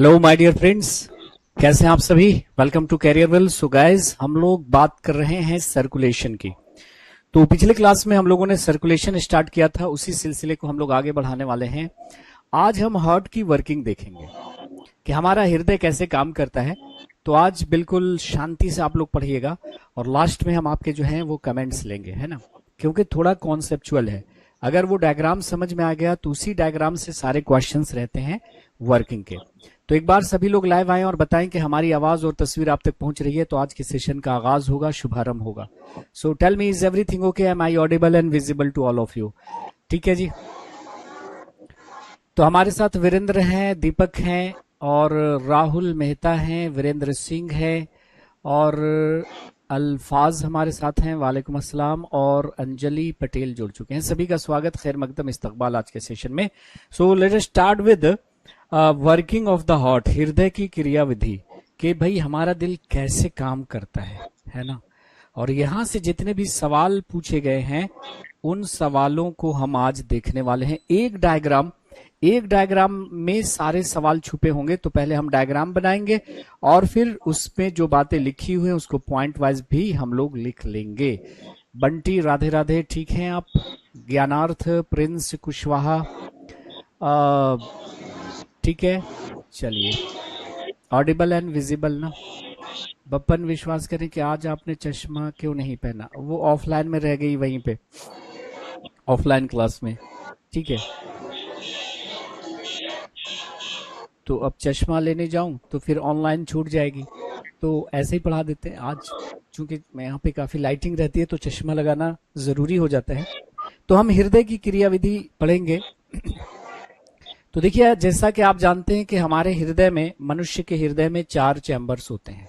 Hello my dear friends, कैसे हैं आप सभी। Welcome to Careerwill. So guys, हम लोग बात कर रहे हैं सर्कुलेशन की। तो पिछले क्लास में हम लोगों ने सर्कुलेशन स्टार्ट किया था, उसी सिलसिले को हम लोग आगे बढ़ाने वाले हैं। आज हम हार्ट की वर्किंग देखेंगे कि हमारा हृदय कैसे काम करता है। तो आज बिल्कुल शांति से आप लोग पढ़िएगा और लास्ट में हम आपके जो हैं वो कमेंट्स लेंगे, है ना, क्योंकि थोड़ा कॉन्सेप्चुअल है। अगर वो डायग्राम समझ में आ गया तो उसी डायग्राम से सारे क्वेश्चंस रहते हैं वर्किंग के। तो एक बार सभी लोग लाइव आएं और बताएं कि हमारी आवाज और तस्वीर आप तक पहुंच रही है। तो आज के सेशन का आगाज होगा, शुभारंभ होगा। So tell me, is everything okay? Am I audible and visible to all of you? ठीक है जी। तो हमारे साथ वीरेंद्र हैं, दीपक हैं और राहुल मेहता हैं, वीरेंद्र सिंह है और अल्फाज हमारे साथ हैं। वालेकुम अस्सलाम। और अंजलि पटेल जुड़ चुके हैं। सभी का स्वागत, खैर मकदम, इस्तकबाल आज के सेशन में। So let us start with working of the heart, हृदय की क्रियाविधि कि भाई हमारा दिल कैसे काम करता है ना। और यहां से जितने भी सवाल पूछे गए हैं उन सवालों को हम आज देखने वाले हैं। एक डायग्राम में सारे सवाल छुपे होंगे। तो पहले हम डायग्राम बनाएंगे और फिर उसमें जो बातें लिखी हुई हैं उसको पॉइंट वाइज भी हम लोग लिख लेंगे। बंटी राधे राधे, ठीक हैं आप? ज्ञानार्थ, प्रिंस कुशवाहा, ठीक है, चलिए। ऑडिबल एंड विजिबल ना? बप्पन विश्वास करें कि आज आपने चश्मा क्यों नहीं पहना? वो ऑफलाइन में रह गई वहीं पे, ऑफलाइन क्लास में। ठीक है, तो अब चश्मा लेने जाऊं तो फिर ऑनलाइन छूट जाएगी। तो ऐसे ही पढ़ा देते हैं आज, चूंकि मैं यहाँ पे काफी लाइटिंग रहती है तो चश्मा लगाना जरूरी हो जाता है। तो हम हृदय की क्रियाविधि पढ़ेंगे। तो देखिए, जैसा कि आप जानते हैं कि हमारे हृदय में, मनुष्य के हृदय में 4 चैम्बर्स होते हैं।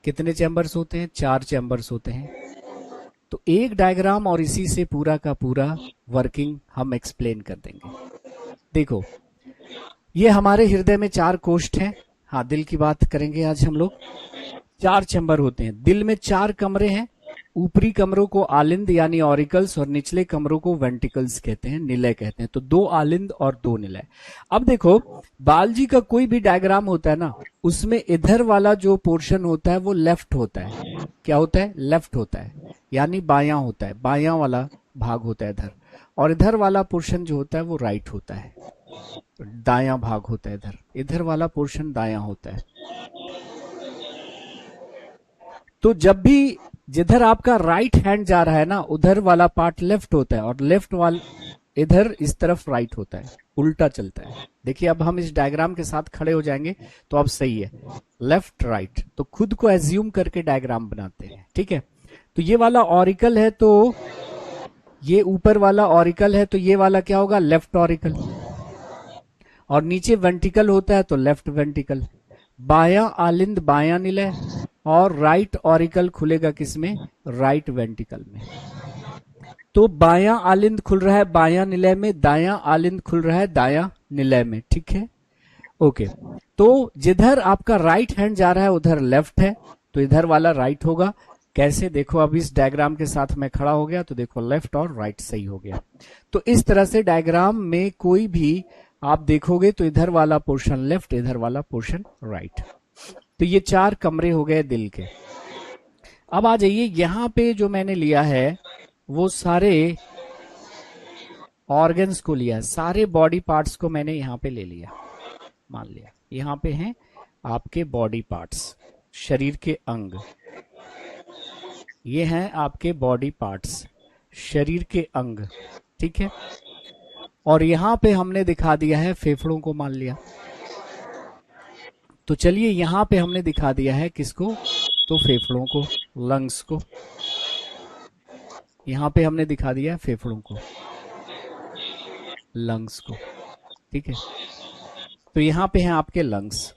कितने चैम्बर्स होते हैं? 4 चैम्बर्स होते हैं। तो एक डायग्राम और इसी से पूरा का पूरा वर्किंग हम एक्सप्लेन कर देंगे। देखो, ये हमारे हृदय में 4 कोष्ठ हैं। हाँ, दिल की बात करेंगे आज हम लोग। 4 चैम्बर होते हैं। दिल में 4 कमरे हैं। ऊपरी कमरों को आलिंद यानी ऑरिकल्स और निचले कमरों को वेंटिकल्स कहते हैं, निलय कहते हैं। तो 2 आलिंद और 2 निलय। अब देखो, बालजी का कोई भी डायग्राम होता है ना, उसमें इधर वाला जो पोर्शन होता है वो लेफ्ट होता है। क्या होता है? लेफ्ट होता है, यानी बायां होता है, बायां वाला भाग होता है इधर। और इधर वाला पोर्शन जो होता है वो राइट होता है, दायां भाग होता है इधर। इधर वाला पोर्शन दायां होता है। तो जब भी जिधर आपका राइट हैंड जा रहा है ना, उधर वाला पार्ट लेफ्ट होता है और लेफ्ट वाला इधर इस तरफ राइट होता है, उल्टा चलता है। देखिए, अब हम इस डायग्राम के साथ खड़े हो जाएंगे तो अब सही है, लेफ्ट राइट। तो खुद को एज्यूम करके डायग्राम बनाते हैं, ठीक है। तो ये वाला ऑरिकल है, तो ये ऊपर वाला ऑरिकल है, तो ये वाला क्या होगा? Left auricle. और नीचे वेंटिकल होता है तो लेफ्ट वेंटिकल। बायां आलिंद बायां निलय और राइट ऑरिकल खुलेगा किसमें? राइट वेंटिकल में। तो बायां आलिंद खुल रहा है बायां निलय में, दायां आलिंद खुल रहा है दायां निलय में, ठीक है, ओके। तो जिधर आपका राइट हैंड जा रहा है उधर लेफ्ट है, तो इधर वाला राइट होगा। कैसे? देखो, अब इस डायग्राम के साथ मैं खड़ा हो गया तो देखो लेफ्ट और राइट सही हो गया। तो इस तरह से डायग्राम में कोई भी आप देखोगे तो इधर वाला पोर्शन लेफ्ट, इधर वाला पोर्शन राइट। तो ये 4 कमरे हो गए दिल के। अब आ जाइए, यहां पे जो मैंने लिया है वो सारे ऑर्गन्स को लिया है, सारे बॉडी पार्ट्स को मैंने यहां पे ले लिया। मान लिया यहां पे हैं आपके बॉडी पार्ट्स, शरीर के अंग। ये हैं आपके बॉडी पार्ट्स, शरीर के अंग, ठीक है। और यहां पे हमने दिखा दिया है फेफड़ों को, मान लिया। तो चलिए, यहां पे हमने दिखा दिया है किसको? तो फेफड़ों को, लंग्स को। यहां पे हमने दिखा दिया है फेफड़ों को, लंग्स को, ठीक है। तो यहां पे हैं आपके लंग्स।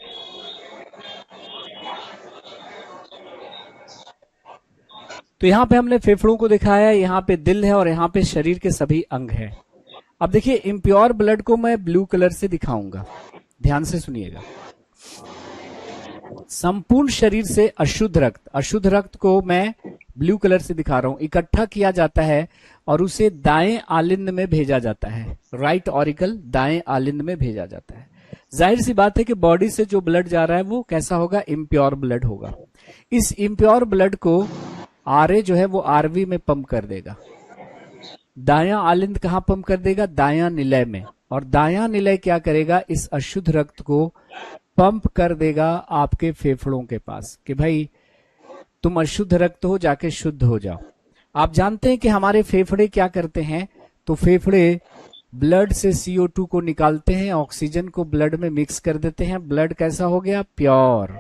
तो यहां पे हमने फेफड़ों को दिखाया है, यहां पे दिल है और यहां पे शरीर के सभी अंग हैं। अब देखिए, इम्प्योर ब्लड को मैं ब्लू कलर से दिखाऊंगा, ध्यान से सुनिएगा। संपूर्ण शरीर से अशुद्ध रक्त को मैं ब्लू कलर से दिखा रहा हूं। इकट्ठा किया जाता है और उसे दाएं आलिंद में भेजा जाता है, राइट ऑरिकल दाएं आलिंद में भेजा जाता है। जाहिर सी बात है कि बॉडी से जो ब्लड जा रहा है वो कैसा होगा, इम्प्योर ब्लड होगा। इस इम्प्योर ब्लड को आरए जो है वो आरवी में पंप कर देगा। दायां आलिंद कहां पंप कर देगा, दायां निलय में। और दायां निलय क्या करेगा, इस अशुद्ध रक्त को पंप कर देगा आपके फेफड़ों के पास कि भाई तुम अशुद्ध रक्त हो, जाके शुद्ध हो जाओ। आप जानते हैं कि हमारे फेफड़े क्या करते हैं, तो फेफड़े ब्लड से CO2 को निकालते हैं, ऑक्सीजन को ब्लड में मिक्स कर देते हैं। ब्लड कैसा हो गया, प्योर,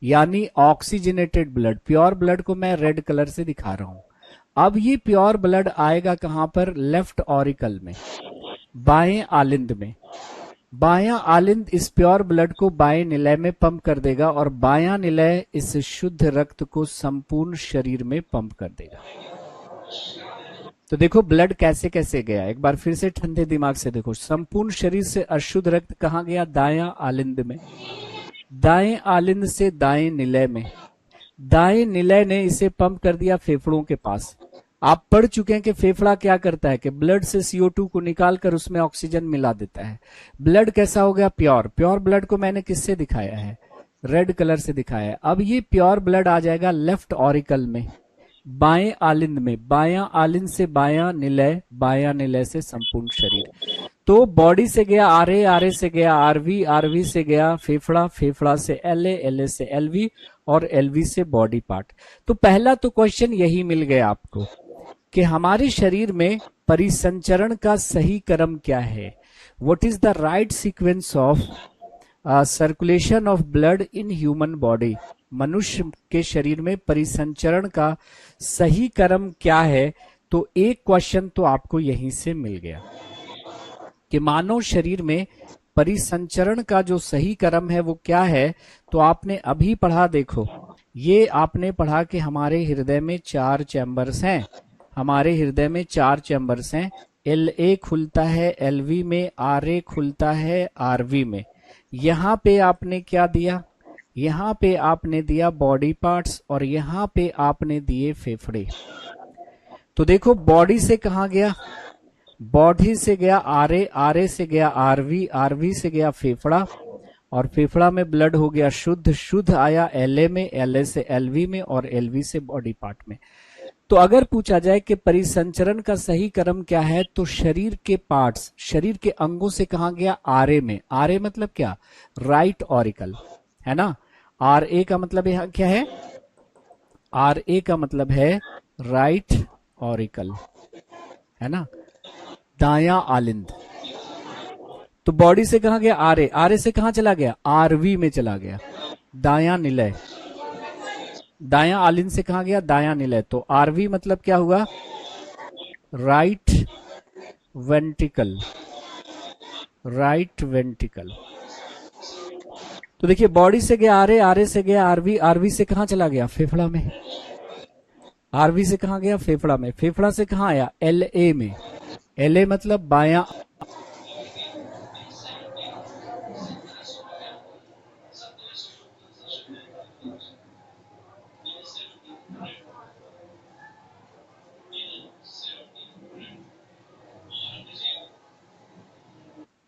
यानी ऑक्सीजनेटेड ब्लड। प्योर ब्लड को मैं रेड कलर से दिखा रहा हूं। अब ये प्योर ब्लड आएगा कहां पर, लेफ्ट ऑरिकल में, बाएं आलिंद में। बायां आलिंद इस प्योर ब्लड को बाएं निलय में पंप कर देगा और बायां निलय इस शुद्ध रक्त को संपूर्ण शरीर में पंप कर देगा। तो देखो ब्लड कैसे कैसे गया, एक बार फिर से ठंडे दिमाग से देखो। संपूर्ण शरीर से अशुद्ध रक्त कहां गया, दायां आलिंद में। दाएं आलिंद से दाएं निलय में। दाएं निलय ने इसे पंप कर दिया फेफड़ों के पास। आप पढ़ चुके हैं कि फेफड़ा क्या करता है कि ब्लड से CO2 को निकालकर उसमें ऑक्सीजन मिला देता है। ब्लड कैसा हो गया, प्योर। प्योर ब्लड को मैंने किससे दिखाया है, रेड कलर से दिखाया है। अब ये प्योर ब्लड आ जाएगा लेफ्ट ऑरिकल में, बाएं आलिंद में। बायां आलिंद से बायां निलय, बायां निलय से संपूर्ण शरीर। तो बॉडी से गया आरए, आरए से गया आरवी, आरवी से गया फेफड़ा, फेफड़ा से एलए, एलए से एलवी और एलवी से बॉडी पार्ट। तो पहला तो क्वेश्चन यही मिल गया आपको कि हमारे शरीर में परिसंचरण का सही क्रम क्या है। What is the right sequence of circulation of blood in human body. मनुष्य के शरीर में परिसंचरण का सही क्रम क्या है। तो एक क्वेश्चन तो आपको यहीं से मिल गया कि मानव शरीर में परिसंचरण का जो सही क्रम है वो क्या है। तो आपने अभी पढ़ा, देखो ये आपने पढ़ा कि हमारे हृदय में 4 चैम्बर्स हैं। हमारे हृदय में 4 चैम्बर्स हैं। LA खुलता है LV में, RA खुलता है RV में। यहां पे आपने क्या दिया, यहां पे आपने दिया बॉडी पार्ट्स और यहां पे आपने दिए फेफड़े। तो देखो बॉडी से कहां गया, बॉडी से गया RA, RA से गया RV, RV से गया फेफड़ा और फेफड़ा में ब्लड हो गया शुद्ध, शुद्ध आया LA में, LA से LV में और LV से बॉडी पार्ट में। तो अगर पूछा जाए कि परिसंचरण का सही क्रम क्या है, तो शरीर के पार्ट्स, शरीर के अंगों से कहां गया, RA में। RA मतलब क्या, राइट ऑरिकल, है ना। RA का मतलब यहां क्या है, RA का मतलब है राइट ऑरिकल, है ना, दायां आलिंद। तो बॉडी से कहां गया, RA, RA से कहां चला गया, RV में चला गया, दायां निलय। दायां आलिंद से कहां गया, दायां निलय। तो RV मतलब क्या हुआ, राइट वेंट्रिकल, राइट वेंट्रिकल। तो देखिए बॉडी से गया RA, RA से गया RV, RV से कहां चला गया, फेफड़ा में। RV से कहां गया, फेफड़ा में। फेफड़ा से कहां आया, LA में। LA मतलब बायां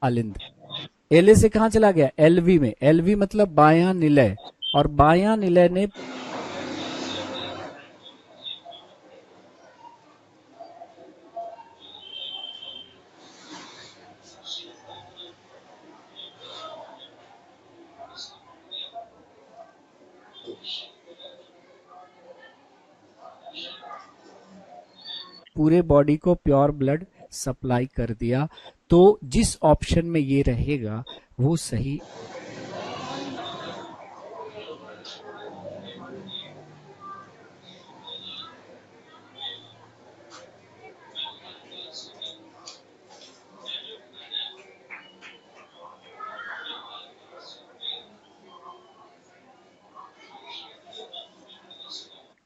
आलिंद। LA से कहां चला गया, LV में। LV मतलब बायां निलय और बायां निलय ने पूरे बॉडी को प्योर ब्लड सप्लाई कर दिया। तो जिस ऑप्शन में ये रहेगा वो सही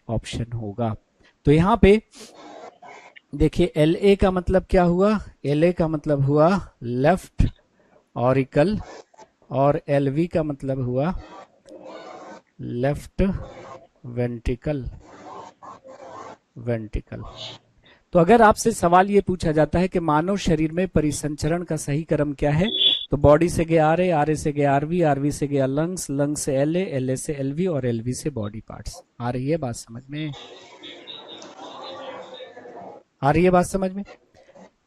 ऑप्शन होगा। तो यहां पे देखिए LA का मतलब क्या हुआ, LA का मतलब हुआ लेफ्ट ऑरिकल और LV का मतलब हुआ लेफ्ट वेंट्रिकल, वेंट्रिकल। तो अगर आपसे सवाल ये पूछा जाता है कि मानव शरीर में परिसंचरण का सही क्रम क्या है, तो बॉडी से गया आर ए, आर ए से गया आरवी, आरवी से गया लंग्स, लंग्स से एल ए, एल ए से एलवी और एलवी से बॉडी पार्ट्स। आ रही है बात समझ में? आ रही है बात समझ में?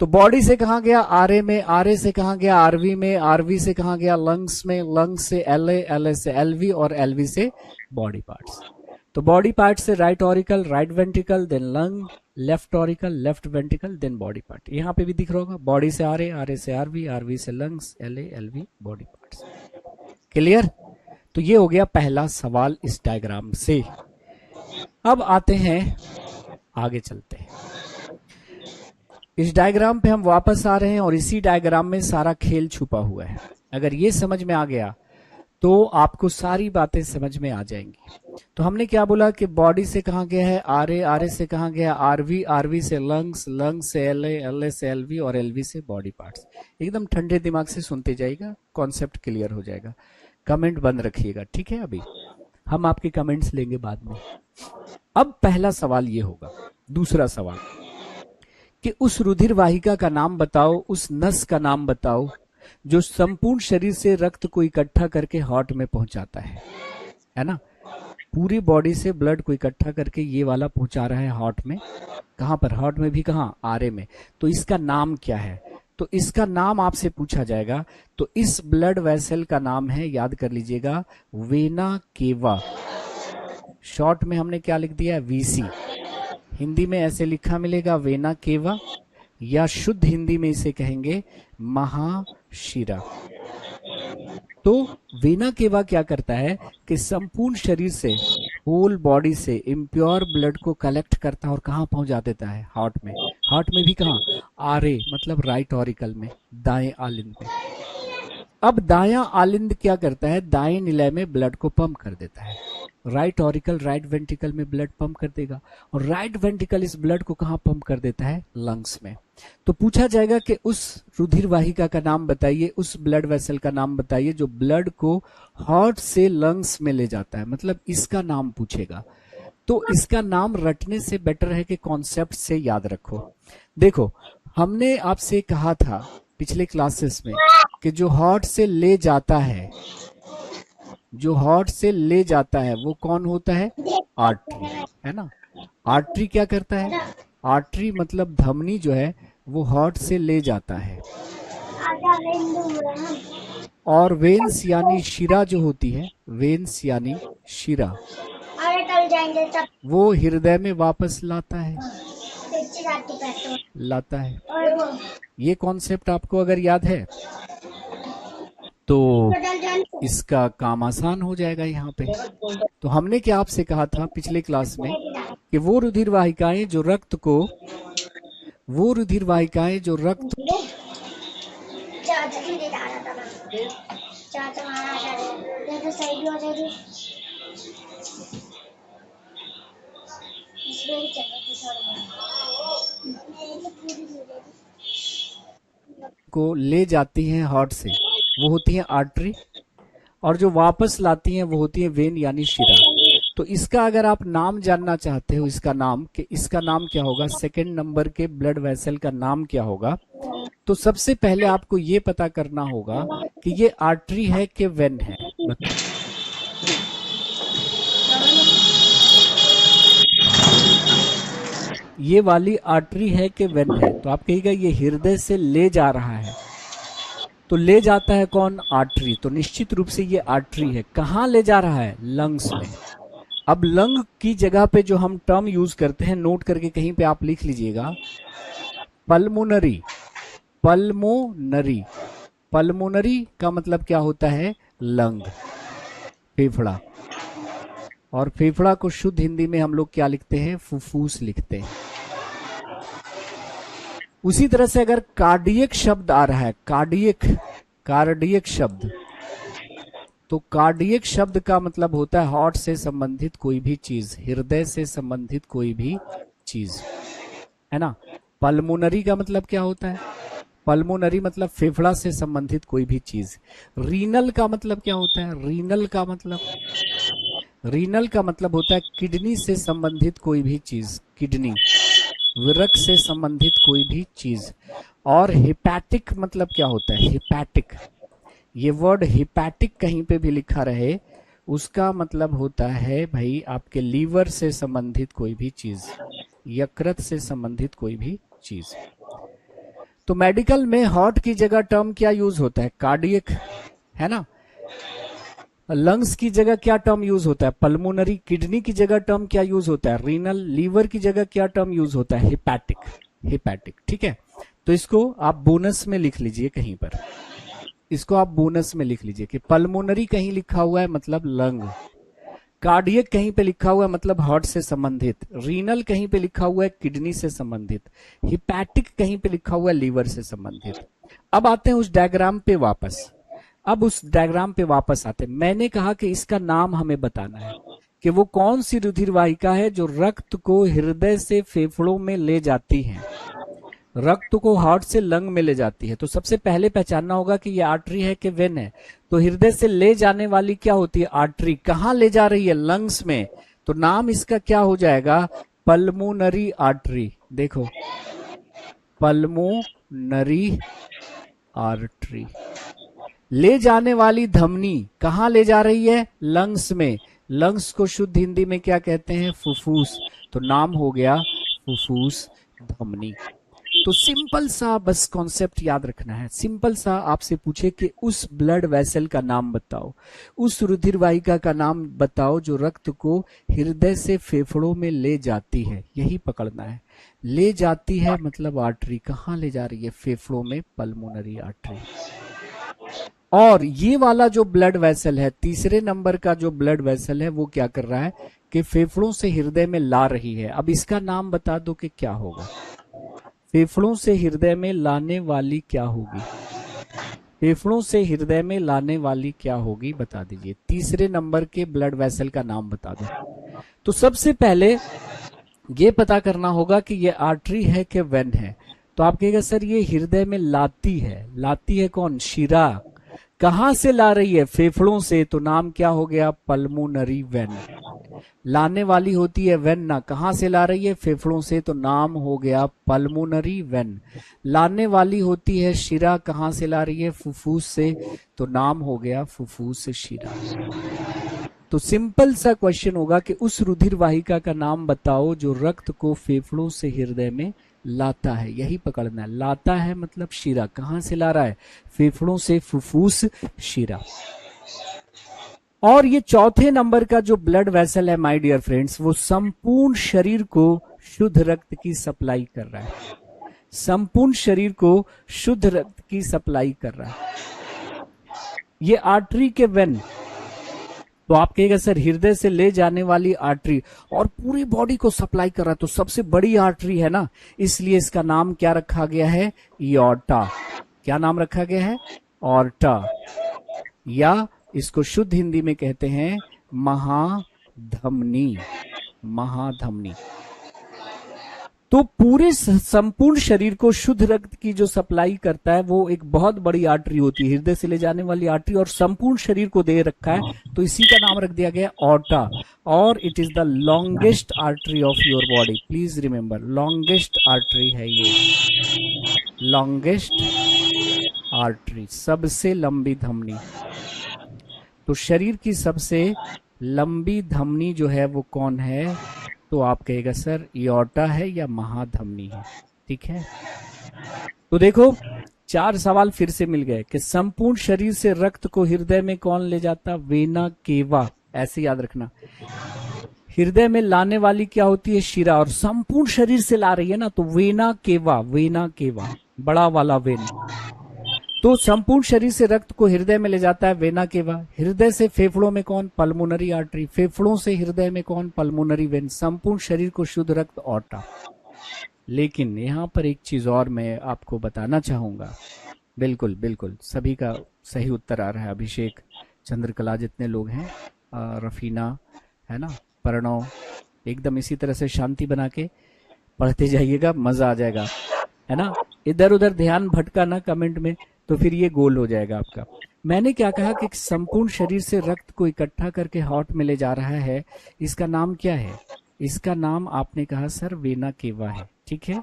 तो बॉडी से कहा गया आर ए में, आर ए से कहा गया आरवी में, आरवी से कहा गया लंग्स में, लंग्स से एल ए, एल ए से एलवी और एलवी से बॉडी पार्ट्स। तो बॉडी पार्ट से right auricle, right ventricle, then lung, left auricle, left ventricle, then body part. यहाँ पे भी दिख रहा होगा बॉडी से आर ए, आर ए से आरवी, आरवी से lungs, L A, LV, body parts. Clear? तो ये हो गया पहला सवाल इस डायग्राम से। अब आते हैं, आगे चलते हैं। इस डायग्राम पे हम वापस आ रहे हैं और इसी डायग्राम में सारा खेल छुपा हुआ है। अगर ये समझ में आ गया तो आपको सारी बातें समझ में आ जाएंगी। तो हमने क्या बोला कि बॉडी से कहा गया है आर ए, आर ए से कहा गया आरवी, आरवी से लंग्स, लंग्स से एल ए, एल ए से एलवी और एलवी से बॉडी पार्ट्स। एकदम ठंडे दिमाग से सुनते जाइएगा, कॉन्सेप्ट क्लियर हो जाएगा। कमेंट बंद रखिएगा, ठीक है? अभी हम आपके कमेंट्स लेंगे बाद में। अब पहला सवाल ये होगा। दूसरा सवाल कि उस रुधिर वाहिका का नाम बताओ, उस नस का नाम बताओ जो संपूर्ण शरीर से रक्त को इकट्ठा करके हार्ट में पहुंचाता है ना? पूरी बॉडी से ब्लड को इकट्ठा करके ये वाला पहुंचा रहा है हार्ट में। कहां पर? हार्ट में भी कहां? आरए में। तो इसका नाम क्या है? तो इसका नाम आपसे पूछा जाएगा। तो इस ब्लड वेसल का नाम है, याद कर लीजिएगा, वेना केवा। शॉर्ट में हमने क्या लिख दिया? वीसी। हिंदी में ऐसे लिखा मिलेगा, वेना केवा, या शुद्ध हिंदी में इसे कहेंगे महाशिरा। तो वेना केवा क्या करता है कि संपूर्ण शरीर से, होल बॉडी से इम्प्योर ब्लड को कलेक्ट करता है और कहां पहुंचा देता है? हार्ट में। हार्ट में भी कहां? आरए मतलब राइट ऑरिकल में, दाएं आलिंद में। अब दायां आलिंद क्या करता है? दाएं निलय में ब्लड को पंप कर देता है। राइट ऑरिकल राइट वेंट्रिकल में ब्लड पंप कर देगा और राइट वेंट्रिकल इस ब्लड को कहां पंप कर देता है? लंग्स में। तो पूछा जाएगा कि उस रुधिर वाहिका का नाम बताइए, उस ब्लड वेसल का नाम बताइए जो ब्लड को हार्ट से लंग्स में ले जाता है। मतलब इसका नाम पूछेगा। तो इसका नाम रटने से बेटर है कि कॉन्सेप्ट से याद रखो। देखो, हमने आपसे कहा था पिछले क्लासेस में कि जो हार्ट से ले जाता है, जो हार्ट से ले जाता है वो कौन होता है? आर्टरी, है ना? आर्टरी क्या करता है? आर्टरी मतलब धमनी जो है वो हार्ट से ले जाता है। और वेन्स यानी शिरा जो होती है, वेन्स यानी शिरा, वो हृदय में वापस लाता है, लाता है। ये कॉन्सेप्ट आपको अगर याद है तो इसका काम आसान हो जाएगा यहाँ पे। तो हमने क्या आपसे कहा था पिछले क्लास में कि वो रुधिर वाहिकाएं जो रक्त को, वो रुधिर वाहिकाएं जो रक्त को ले जाती हैं हार्ट से, वो होती है आर्टरी, और जो वापस लाती हैं वो होती है वेन यानी शिरा। तो इसका अगर आप नाम जानना चाहते हो, इसका नाम, कि इसका नाम क्या होगा, सेकंड नंबर के ब्लड वेसल का नाम क्या होगा, तो सबसे पहले आपको ये पता करना होगा कि ये आर्टरी है कि वेन है। ये वाली आर्टरी है कि वेन है? तो आप कहिएगा ये हृदय से ले जा रहा है। तो ले जाता है कौन? आर्टरी। तो निश्चित रूप से ये आर्टरी है। कहाँ ले जा रहा है? लंग्स में। अब लंग की जगह पे जो हम टर्म यूज करते हैं, नोट करके कहीं पे आप लिख लीजिएगा, पल्मोनरी। पल्मोनरी, पल्मोनरी का मतलब क्या होता है? लंग, फेफड़ा। और फेफड़ा को शुद्ध हिंदी में हम लोग क्या लिखते हैं? फुफ्फुस लिखते हैं। उसी तरह से अगर कार्डियक शब्द आ रहा है, कार्डियक, कार्डियक शब्द, तो कार्डियक शब्द का मतलब होता है हार्ट से संबंधित कोई भी चीज, हृदय से संबंधित कोई भी चीज, है ना? पल्मोनरी का मतलब क्या होता है? पल्मोनरी मतलब फेफड़ा से संबंधित कोई भी चीज। रीनल का मतलब क्या होता है? रीनल का मतलब, रीनल का मतलब होता है किडनी से संबंधित कोई भी चीज, किडनी, विरक से संबंधित कोई भी चीज। और हेपैटिक मतलब क्या होता है? हेपैटिक, ये वर्ड हिपैटिक कहीं पे भी लिखा रहे, उसका मतलब होता है भाई आपके लीवर से संबंधित कोई भी चीज, यकृत से संबंधित कोई भी चीज। तो मेडिकल में हार्ट की जगह टर्म क्या यूज होता है? कार्डियक, है ना। लंग्स की जगह क्या टर्म यूज होता है? पल्मोनरी। किडनी की जगह टर्म क्या यूज होता है? रीनल। लीवर की जगह क्या टर्म यूज होता है? हिपैटिक। हिपैटिक, ठीक है। तो इसको आप बोनस में लिख लीजिए कहीं पर, इसको आप बोनस में लिख लीजिए कि पल्मोनरी कहीं लिखा हुआ है मतलब लंग, कार्डियक कहीं पे लिखा हुआ है मतलब हार्ट से संबंधित, रीनल कहीं पे लिखा हुआ है किडनी से संबंधित, हिपैटिक कहीं पे लिखा हुआ है लीवर से संबंधित। अब आते हैं उस डायग्राम पे वापस। अब उस डायग्राम पे वापस आते हैं। मैंने कहा कि इसका नाम हमें बताना है कि वो कौन सी रुधिर वाहिका है जो रक्त को हृदय से फेफड़ों में ले जाती है, रक्त को हार्ट से लंग में ले जाती है। तो सबसे पहले पहचानना होगा कि ये आर्टरी है कि वेन है। तो हृदय से ले जाने वाली क्या होती है? आर्टरी। कहाँ ले जा रही है? लंग्स में। तो नाम इसका क्या हो जाएगा? Pulmonary artery. देखो, पल्मोनरी आर्टरी। ले जाने वाली धमनी कहाँ ले जा रही है? लंग्स में। लंग्स को शुद्ध हिंदी में क्या कहते हैं? फुफ्फुस। तो नाम हो गया फुफ्फुस धमनी। तो सिंपल सा बस कॉन्सेप्ट याद रखना है। सिंपल सा आपसे पूछे कि उस ब्लड वेसल का नाम बताओ, उस रुधिर वाहिका का नाम बताओ जो रक्त को हृदय से फेफड़ों में ले जाती है, यही पकड़ना है। ले जाती है मतलब आर्टरी। कहाँ ले जा रही है? फेफड़ों में, पल्मोनरी आर्टरी। और ये वाला जो ब्लड वेसल है, तीसरे नंबर का जो ब्लड वेसल है, वो क्या कर रहा है कि फेफड़ों से हृदय में ला रही है। अब इसका नाम बता दो कि क्या होगा? फेफड़ों से हृदय में लाने वाली क्या होगी? फेफड़ों से हृदय में लाने वाली क्या होगी? बता दीजिए। तीसरे नंबर के ब्लड वेसल का नाम बता दो। तो सबसे पहले ये पता करना होगा कि ये आर्टरी है कि वेन है। तो आप कहेगा सर ये हृदय में लाती है। लाती है कौन? शिरा। कहां से ला रही है? फेफड़ों से। तो नाम क्या हो गया? Pulmonary vein. लाने वाली होती है वेन ना, कहां से ला रही है? फेफड़ों से। तो नाम हो गया पल्मोनरी वेन। लाने वाली होती है शिरा, कहां से ला रही है? फुफ्फुस से। तो नाम हो गया फुफ्फुस शिरा। तो सिंपल सा क्वेश्चन होगा कि उस रुधिर वाहिका का नाम बताओ जो रक्त को फेफड़ों से हृदय में लाता है, यही पकड़ना है। लाता है मतलब शिरा। कहां से ला रहा है? फेफड़ों से, फुफ्फुस शिरा। और ये चौथे नंबर का जो ब्लड वेसल है माय डियर फ्रेंड्स, वो संपूर्ण शरीर को शुद्ध रक्त की सप्लाई कर रहा है। संपूर्ण शरीर को शुद्ध रक्त की सप्लाई कर रहा है। ये आर्टरी के वेन। तो आप कहेगा सर हृदय से ले जाने वाली आर्टरी और पूरी बॉडी को सप्लाई कर रहा है, तो सबसे बड़ी आर्टरी है ना, इसलिए इसका नाम क्या रखा गया है? एओर्टा। क्या नाम रखा गया है? ऑर्टा। या इसको शुद्ध हिंदी में कहते हैं महाधमनी। महाधमनी। तो पूरे संपूर्ण शरीर को शुद्ध रक्त की जो सप्लाई करता है वो एक बहुत बड़ी आर्टरी होती है, हृदय से ले जाने वाली आर्टरी, और संपूर्ण शरीर को दे रखा है, तो इसी का नाम रख दिया गया ऑर्टा। और it is the longest artery of your body. Please remember, longest artery है ये, लॉन्गेस्ट आर्टरी, सबसे लंबी धमनी। तो शरीर की सबसे लंबी धमनी जो है वो कौन है? तो आप कहेगा सर एओर्टा है या महाधमनी है। ठीक है, तो देखो 4 सवाल फिर से मिल गए कि संपूर्ण शरीर से रक्त को हृदय में कौन ले जाता? Vena cava. ऐसे याद रखना, हृदय में लाने वाली क्या होती है? शिरा। और संपूर्ण शरीर से ला रही है ना, तो वेना केवा। वेना केवा, बड़ा वाला वेन। तो संपूर्ण शरीर से रक्त को हृदय में ले जाता है वेना केवा। हृदय से फेफड़ों में कौन? Pulmonary artery. फेफड़ों से हृदय में कौन? Pulmonary vein. संपूर्ण शरीर को शुद्ध रक्त ऑर्टा। लेकिन यहां पर एक चीज और मैं आपको बताना चाहूंगा। बिल्कुल बिल्कुल, सभी का सही उत्तर आ रहा है। अभिषेक, चंद्रकला, जितने लोग हैं, रफीना, है ना, प्रणव, एकदम इसी तरह से शांति बना के पढ़ते जाइएगा, मजा आ जाएगा, है ना। इधर उधर ध्यान भटका ना कमेंट में, तो फिर ये गोल हो जाएगा आपका। मैंने क्या कहा कि संपूर्ण शरीर से रक्त को इकट्ठा करके हार्ट में ले जा रहा है, इसका नाम क्या है? इसका नाम आपने कहा सर वेना केवा है। ठीक है,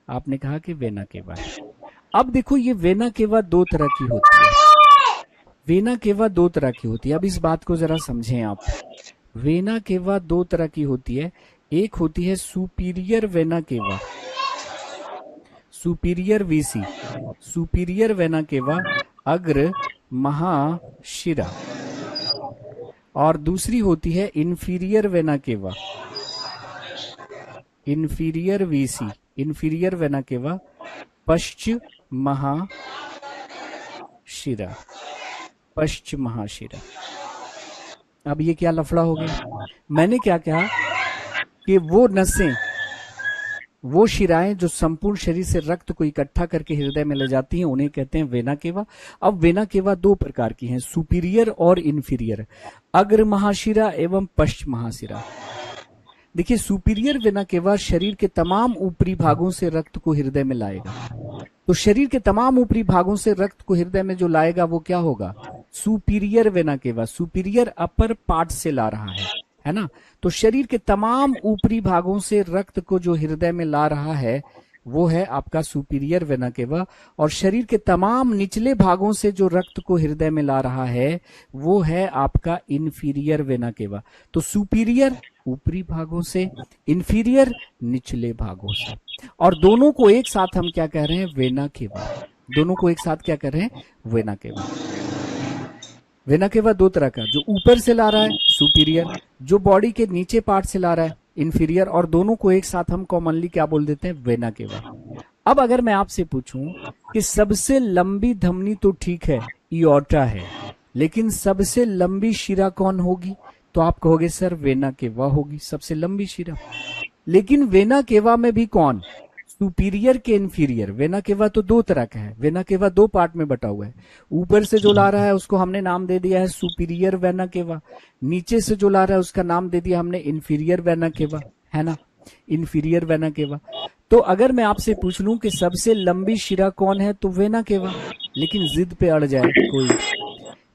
आपने कहा कि वेना केवा है। अब देखो ये वेना केवा 2 तरह की होती है। वेना केवा दो तरह की होती है, अब इस बात को जरा समझें आप। वेना केवा दो तरह की होती है, एक होती है superior vena cava, superior VC, superior vena cava, अग्र महाशिरा, और दूसरी होती है inferior vena cava, inferior VC, inferior vena cava, पश्च महाशिरा, पश्च महाशिरा। अब ये क्या लफड़ा हो गया? मैंने क्या कहा कि वो नसें, वो शिराएं जो संपूर्ण शरीर से रक्त को इकट्ठा करके हृदय में ले जाती हैं, उन्हें कहते हैं वेना केवा। अब वेना केवा दो प्रकार की हैं, सुपीरियर और इंफीरियर, अग्र महाशिरा एवं पश्च महाशिरा। देखिए, सुपीरियर वेना केवा शरीर के तमाम ऊपरी भागों से रक्त को हृदय में लाएगा। तो शरीर के तमाम ऊपरी भागों से रक्त को हृदय में जो लाएगा वो क्या होगा? Superior vena cava. Superior upper part से ला रहा है ना। तो शरीर के तमाम ऊपरी भागों से रक्त को जो हृदय में ला रहा है वो है आपका सुपीरियर वेना केवा, और शरीर के तमाम निचले भागों से जो रक्त को हृदय में ला रहा है वो है आपका इंफीरियर वेना केवा। तो सुपीरियर ऊपरी भागों से, इंफीरियर निचले भागों से, और दोनों को एक साथ हम क्या कह रहे हैं? Vena cava. दोनों को एक साथ क्या कह रहे हैं? Vena cava. वेना केवा दो तरह का, जो ऊपर से ला रहा है सुपीरियर, जो बॉडी के नीचे पार्ट से ला रहा है इंफीरियर, और दोनों को एक साथ हम कॉमनली क्या बोल देते हैं? Vena cava. अब अगर मैं आपसे पूछूं कि सबसे लंबी धमनी तो ठीक है इयोर्टा है, लेकिन सबसे लंबी शिरा कौन होगी? तो आप कहोगे सर वेना केवा होगी सबसे लंबी शिरा। लेकिन वेना केवा में भी कौन? सुपीरियर के इंफीरियर। वेना केवा तो दो तरह का है, वेना केवा दो पार्ट में बटा हुआ है। ऊपर से जो ला रहा है उसको हमने नाम दे दिया है सुपीरियर वेना केवा, नीचे से जो ला रहा है उसका नाम दे दिया हमने इंफीरियर वेना केवा, है ना, इंफीरियर वेना केवा। तो अगर मैं आपसे पूछ लूं कि सबसे लंबी शिरा कौन है, तो वेना केवा। लेकिन जिद पे अड़ जाए कोई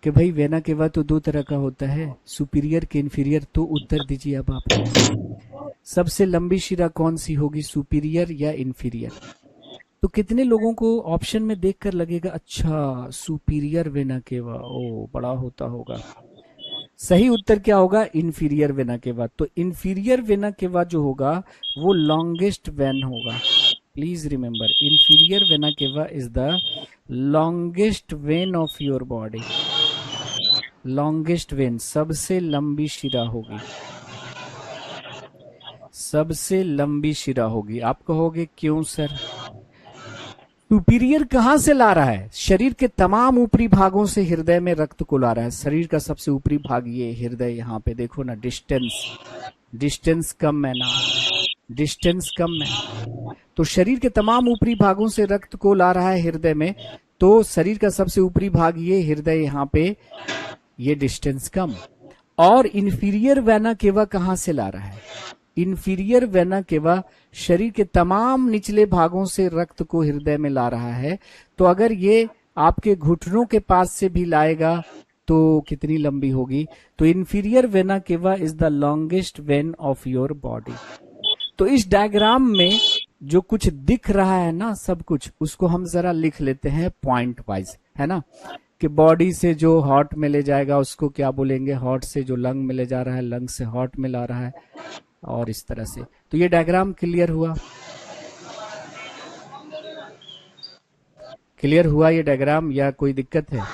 कि भाई वेना केवा तो दो तरह का होता है, सुपीरियर के इंफीरियर, तो उत्तर दीजिए अब आप, सबसे लंबी शिरा कौन सी होगी, सुपीरियर या इंफीरियर? तो कितने लोगों को ऑप्शन में देखकर लगेगा अच्छा सुपीरियर वेना केवा, ओ बड़ा होता होगा। सही उत्तर क्या होगा? इंफीरियर वेना केवा। तो इंफीरियर वेना केवा जो होगा वो लॉन्गेस्ट वेन होगा। प्लीज रिमेंबर, इंफीरियर वेना केवा is the longest when of your body. Longest when, सबसे लंबी शिरा होगी, सबसे लंबी शिरा होगी। आप कहोगे क्यों सर? सुपीरियर कहां से ला रहा है? शरीर के तमाम ऊपरी भागों से हृदय में रक्त को ला रहा है। शरीर का सबसे ऊपरी भाग ये हृदय, यहाँ पे देखो ना, डिस्टेंस कम है ना, डिस्टेंस कम है। तो शरीर के तमाम ऊपरी भागों से रक्त को ला रहा है हृदय में। तो शरीर का सबसे ऊपरी भाग ये हृदय, यहाँ पे ये डिस्टेंस कम। और इंफीरियर वेना केवा कहां से ला रहा है? इंफीरियर वेना केवा शरीर के तमाम निचले भागों से रक्त को हृदय में ला रहा है। तो अगर ये आपके घुटनों के पास से भी लाएगा तो कितनी लंबी होगी? तो इंफीरियर वेना केवा is the longest when of your body. तो इस डायग्राम में जो कुछ दिख रहा है ना, सब कुछ, उसको हम जरा लिख लेते हैं पॉइंट वाइज, है ना, कि बॉडी से जो हार्ट में ले जाएगा उसको क्या बोलेंगे, हार्ट से जो लंग में ले जा रहा है, लंग से हार्ट में ला रहा है, और इस तरह से। तो ये डायग्राम क्लियर हुआ? क्लियर हुआ ये डायग्राम, या कोई दिक्कत है?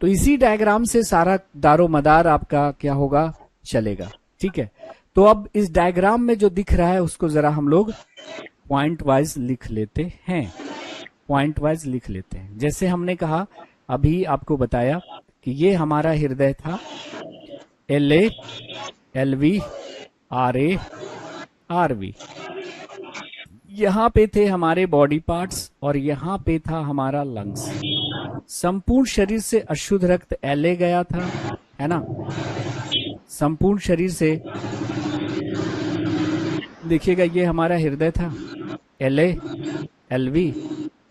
तो इसी डायग्राम से सारा दारो मदार आपका क्या होगा, चलेगा। ठीक है, तो अब इस डायग्राम में जो दिख रहा है उसको जरा हम लोग पॉइंट वाइज लिख लेते हैं, पॉइंट वाइज लिख लेते हैं। जैसे हमने कहा, अभी आपको बताया कि ये हमारा हृदय था, LA, LV, RA, RV, यहाँ पे थे हमारे बॉडी पार्ट्स, और यहाँ पे था हमारा लंग्स। संपूर्ण शरीर से अशुद्ध रक्त LA गया था, है ना, संपूर्ण शरीर से। देखिएगा, ये हमारा हृदय था, LA, LV,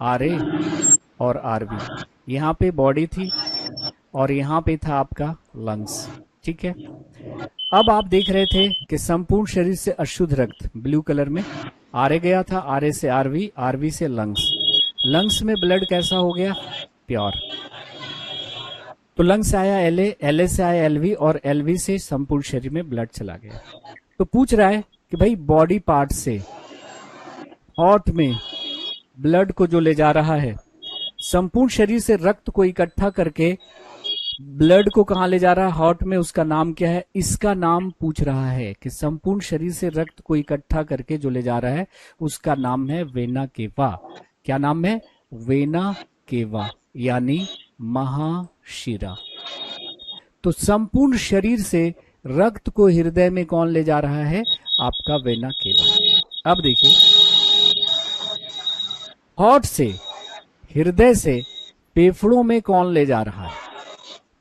RA और RV। यहाँ पे बॉडी थी और यहाँ पे था आपका लंग्स। ठीक है, अब आप देख रहे थे कि संपूर्ण शरीर से अशुद्ध रक्त ब्लू कलर में RA गया था, RA से RV, RV से लंग्स। लंग्स में ब्लड कैसा हो गया? प्योर। तो लंग से आया एलए, एलए से आया एलवी और एलवी से संपूर्ण शरीर में ब्लड चला गया। तो पूछ रहा है कि भाई बॉडी पार्ट से हार्ट में ब्लड को जो ले जा रहा है, संपूर्ण शरीर से रक्त को इकट्ठा करके ब्लड को कहां ले जा रहा है, हार्ट में, उसका नाम क्या है? इसका नाम पूछ रहा है कि संपूर्ण शरीर से रक्त को इकट्ठा करके जो ले जा रहा है उसका नाम है वेना केवा। क्या नाम है? वेना केवा, यानी महाशिरा। तो संपूर्ण शरीर से रक्त को हृदय में कौन ले जा रहा है? आपका वेना केवा। अब देखिए, हार्ट से, हृदय से फेफड़ों में कौन ले जा रहा है?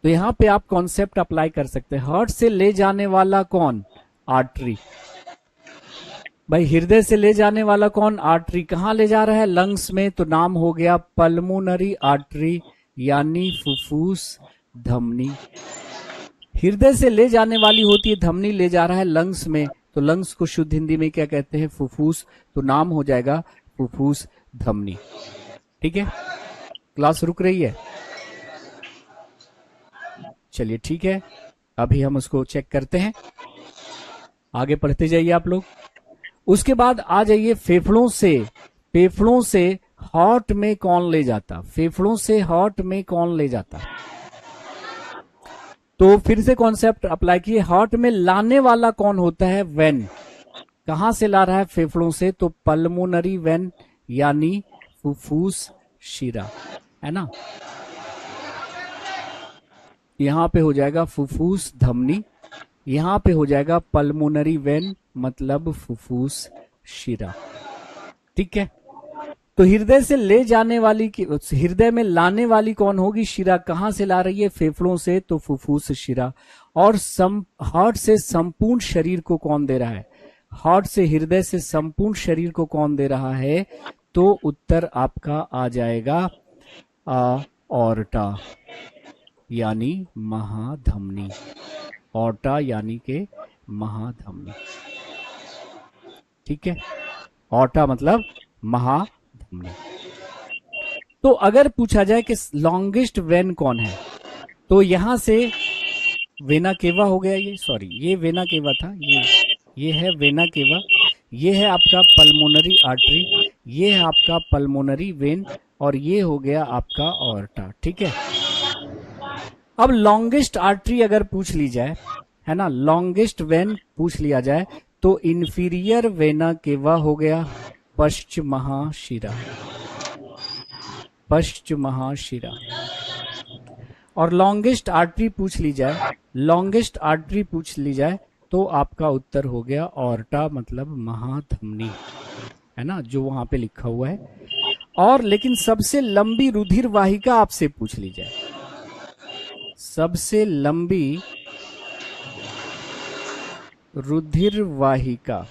तो यहां पे आप कॉन्सेप्ट अप्लाई कर सकते हैं। हार्ट से ले जाने वाला कौन? आर्टरी। भाई हृदय से ले जाने वाला कौन? आर्टरी। कहां ले जा रहा है? लंग्स में। तो नाम हो गया पल्मोनरी आर्टरी, यानी फुफ्फुस धमनी। हृदय से ले जाने वाली होती है धमनी, ले जा रहा है लंग्स में, तो लंग्स को शुद्ध हिंदी में क्या कहते हैं? फुफ्फुस। तो नाम हो जाएगा फुफ्फुस धमनी। ठीक है, क्लास रुक रही है? चलिए ठीक है, अभी हम उसको चेक करते हैं, आगे पढ़ते जाइए आप लोग। उसके बाद आ जाइए फेफड़ों से। फेफड़ों से हार्ट में कौन ले जाता? फेफड़ों से हार्ट में कौन ले जाता? तो फिर से कॉन्सेप्ट अप्लाई किए। हार्ट में लाने वाला कौन होता है? वेन। कहां से ला रहा है? फेफड़ों से। तो पल्मोनरी वेन, यानी फुफ्फुस शिरा, है ना। यहां पे हो जाएगा फुफ्फुस धमनी, यहां पे हो जाएगा पल्मोनरी वेन, मतलब फुफ्फुस शिरा। ठीक है, तो हृदय से ले जाने वाली की, हृदय में लाने वाली कौन होगी? शिरा। कहां से ला रही है? फेफड़ों से, तो फुफ्फुस शिरा। और हार्ट से संपूर्ण शरीर को कौन दे रहा है? हार्ट से, हृदय से संपूर्ण शरीर को कौन दे रहा है? तो उत्तर आपका आ जाएगा ऑर्टा, यानी महाधमनी। ऑर्टा यानी के महाधमनी। ठीक है, ऑर्टा मतलब महाधमनी। तो अगर पूछा जाए कि लॉन्गेस्ट वेन कौन है, तो यहां से वेना केवा हो गया, ये सॉरी, ये वेना केवा था, ये है वेना केवा, ये है आपका पल्मोनरी आर्टरी, ये है आपका पल्मोनरी वेन, और ये हो गया आपका ऑर्टा। ठीक है, अब लॉन्गेस्ट आर्टरी अगर पूछ ली जाए, है ना, लॉन्गेस्ट वेन पूछ लिया जाए, तो इंफीरियर वेना केवा हो गया, पश्च महाशिरा, पश्च महाशिरा। और लॉन्गेस्ट आर्टरी पूछ ली जाए, लॉन्गेस्ट आर्टरी पूछ ली जाए, तो आपका उत्तर हो गया ऑर्टा, मतलब महाधमनी, है ना, जो वहां पे लिखा हुआ है। और लेकिन सबसे लंबी रुधिर वाहिका आपसे पूछ ली जाए, सबसे लंबी रुधिर वाहिका,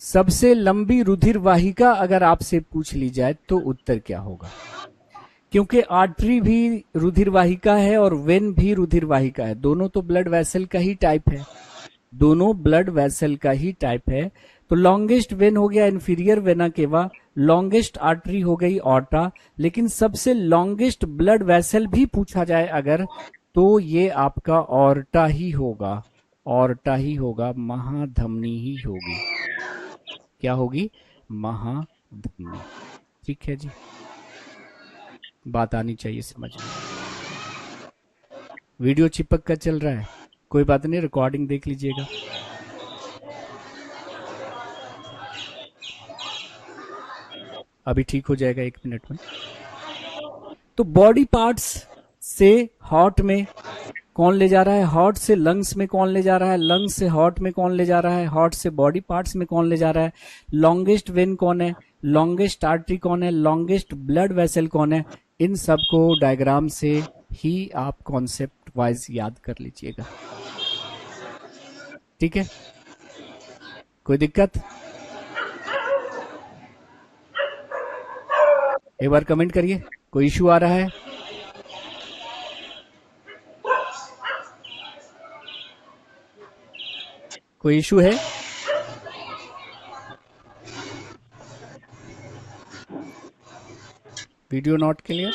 सबसे लंबी रुधिर वाहिका अगर आपसे पूछ ली जाए तो उत्तर क्या होगा? क्योंकि आर्टरी भी रुधिर वाहिका है और वेन भी रुधिर वाहिका है, दोनों तो ब्लड वेसल का ही टाइप है, दोनों ब्लड वेसल का ही टाइप है। तो लॉन्गेस्ट वेन हो गया इंफीरियर वेना केवा, लॉन्गेस्ट आर्टरी हो गई ऑर्टा, लेकिन सबसे लॉन्गेस्ट ब्लड वेसल भी पूछा जाए अगर, तो ये आपका ऑर्टा ही होगा, ऑर्टा ही होगा, महाधमनी ही होगी। क्या होगी? महाधमनी। ठीक है जी, बात आनी चाहिए समझ में। वीडियो चिपक कर चल रहा है, कोई बात नहीं, रिकॉर्डिंग देख लीजिएगा। अभी ठीक हो जाएगा 1 मिनट में। तो बॉडी पार्ट्स से हार्ट में कौन ले जा रहा है? हार्ट से लंग्स में कौन ले जा रहा है? लंग्स से हार्ट में कौन ले जा रहा है? हार्ट से बॉडी पार्ट्स में कौन ले जा रहा है? लॉन्गेस्ट वेन कौन है? लॉन्गेस्ट आर्टरी कौन है? लॉन्गेस्ट ब्लड वेसल कौन है? इन सब को डायग्राम से ही आप कॉन्सेप्ट वाइज याद कर लीजिएगा। ठीक है, कोई दिक्कत? एक बार कमेंट करिए, कोई इश्यू आ रहा है? कोई इशू है? Video not clear?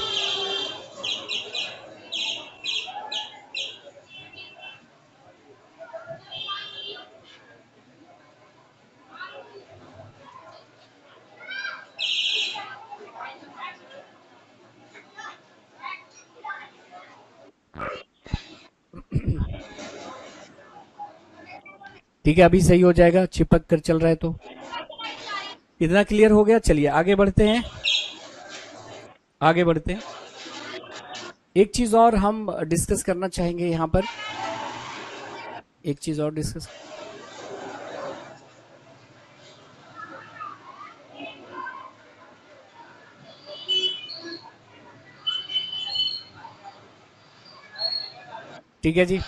ठीक है, अभी सही हो जाएगा, चिपक कर चल रहा है तो। इतना क्लियर हो गया, चलिए आगे बढ़ते हैं, आगे बढ़ते हैं। एक चीज और हम डिस्कस करना चाहेंगे यहां पर, एक चीज और डिस्कस। ठीक है जी।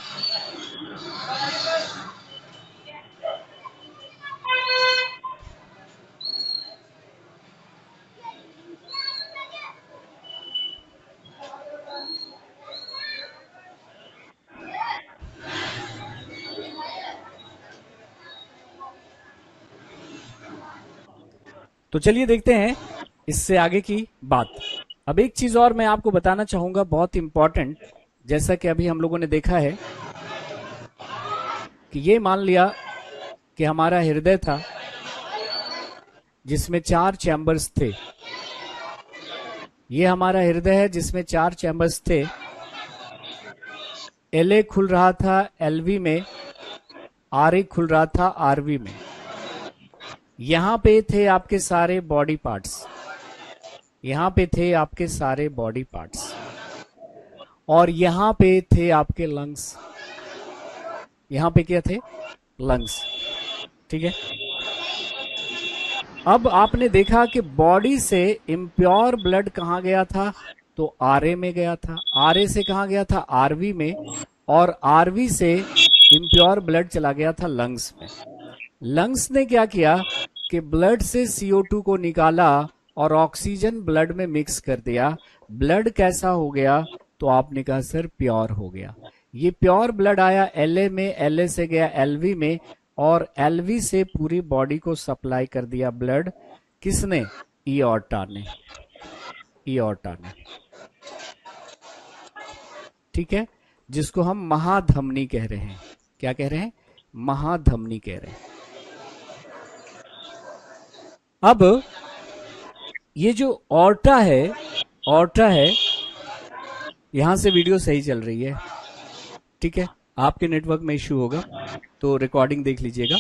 तो चलिए देखते हैं इससे आगे की बात। अब एक चीज और मैं आपको बताना चाहूंगा, बहुत इंपॉर्टेंट। जैसा कि अभी हम लोगों ने देखा है कि ये मान लिया कि हमारा हृदय था जिसमें 4 चैम्बर्स थे। ये हमारा हृदय है जिसमें 4 चैम्बर्स थे। एलए खुल रहा था एलवी में, आरए खुल रहा था आरवी में। यहां पे थे आपके सारे बॉडी पार्ट्स, यहां पे थे आपके सारे बॉडी पार्ट्स, और यहां पे थे आपके लंग्स। यहां पे क्या थे? लंग्स। ठीक है। अब आपने देखा कि बॉडी से इम्प्योर ब्लड कहाँ गया था? तो आरए में गया था। आरए से कहाँ गया था? आरवी में। और आरवी से इम्प्योर ब्लड चला गया था लंग्स में। लंग्स ने क्या किया कि ब्लड से CO2 को निकाला और ऑक्सीजन ब्लड में मिक्स कर दिया। ब्लड कैसा हो गया? तो आपने कहा सर प्योर हो गया। ये प्योर ब्लड आया एलए में, एलए से गया एलवी में, और एलवी से पूरी बॉडी को सप्लाई कर दिया ब्लड। किसने? इयोर्टा ने, इयोर्टा ने। ठीक है, जिसको हम महाधमनी कह रहे हैं। क्या कह रहे हैं? महाधमनी कह रहे हैं। अब ये जो ऑर्टा है, ऑर्टा है, यहां से वीडियो सही चल रही है। ठीक है, आपके नेटवर्क में इश्यू होगा तो रिकॉर्डिंग देख लीजिएगा।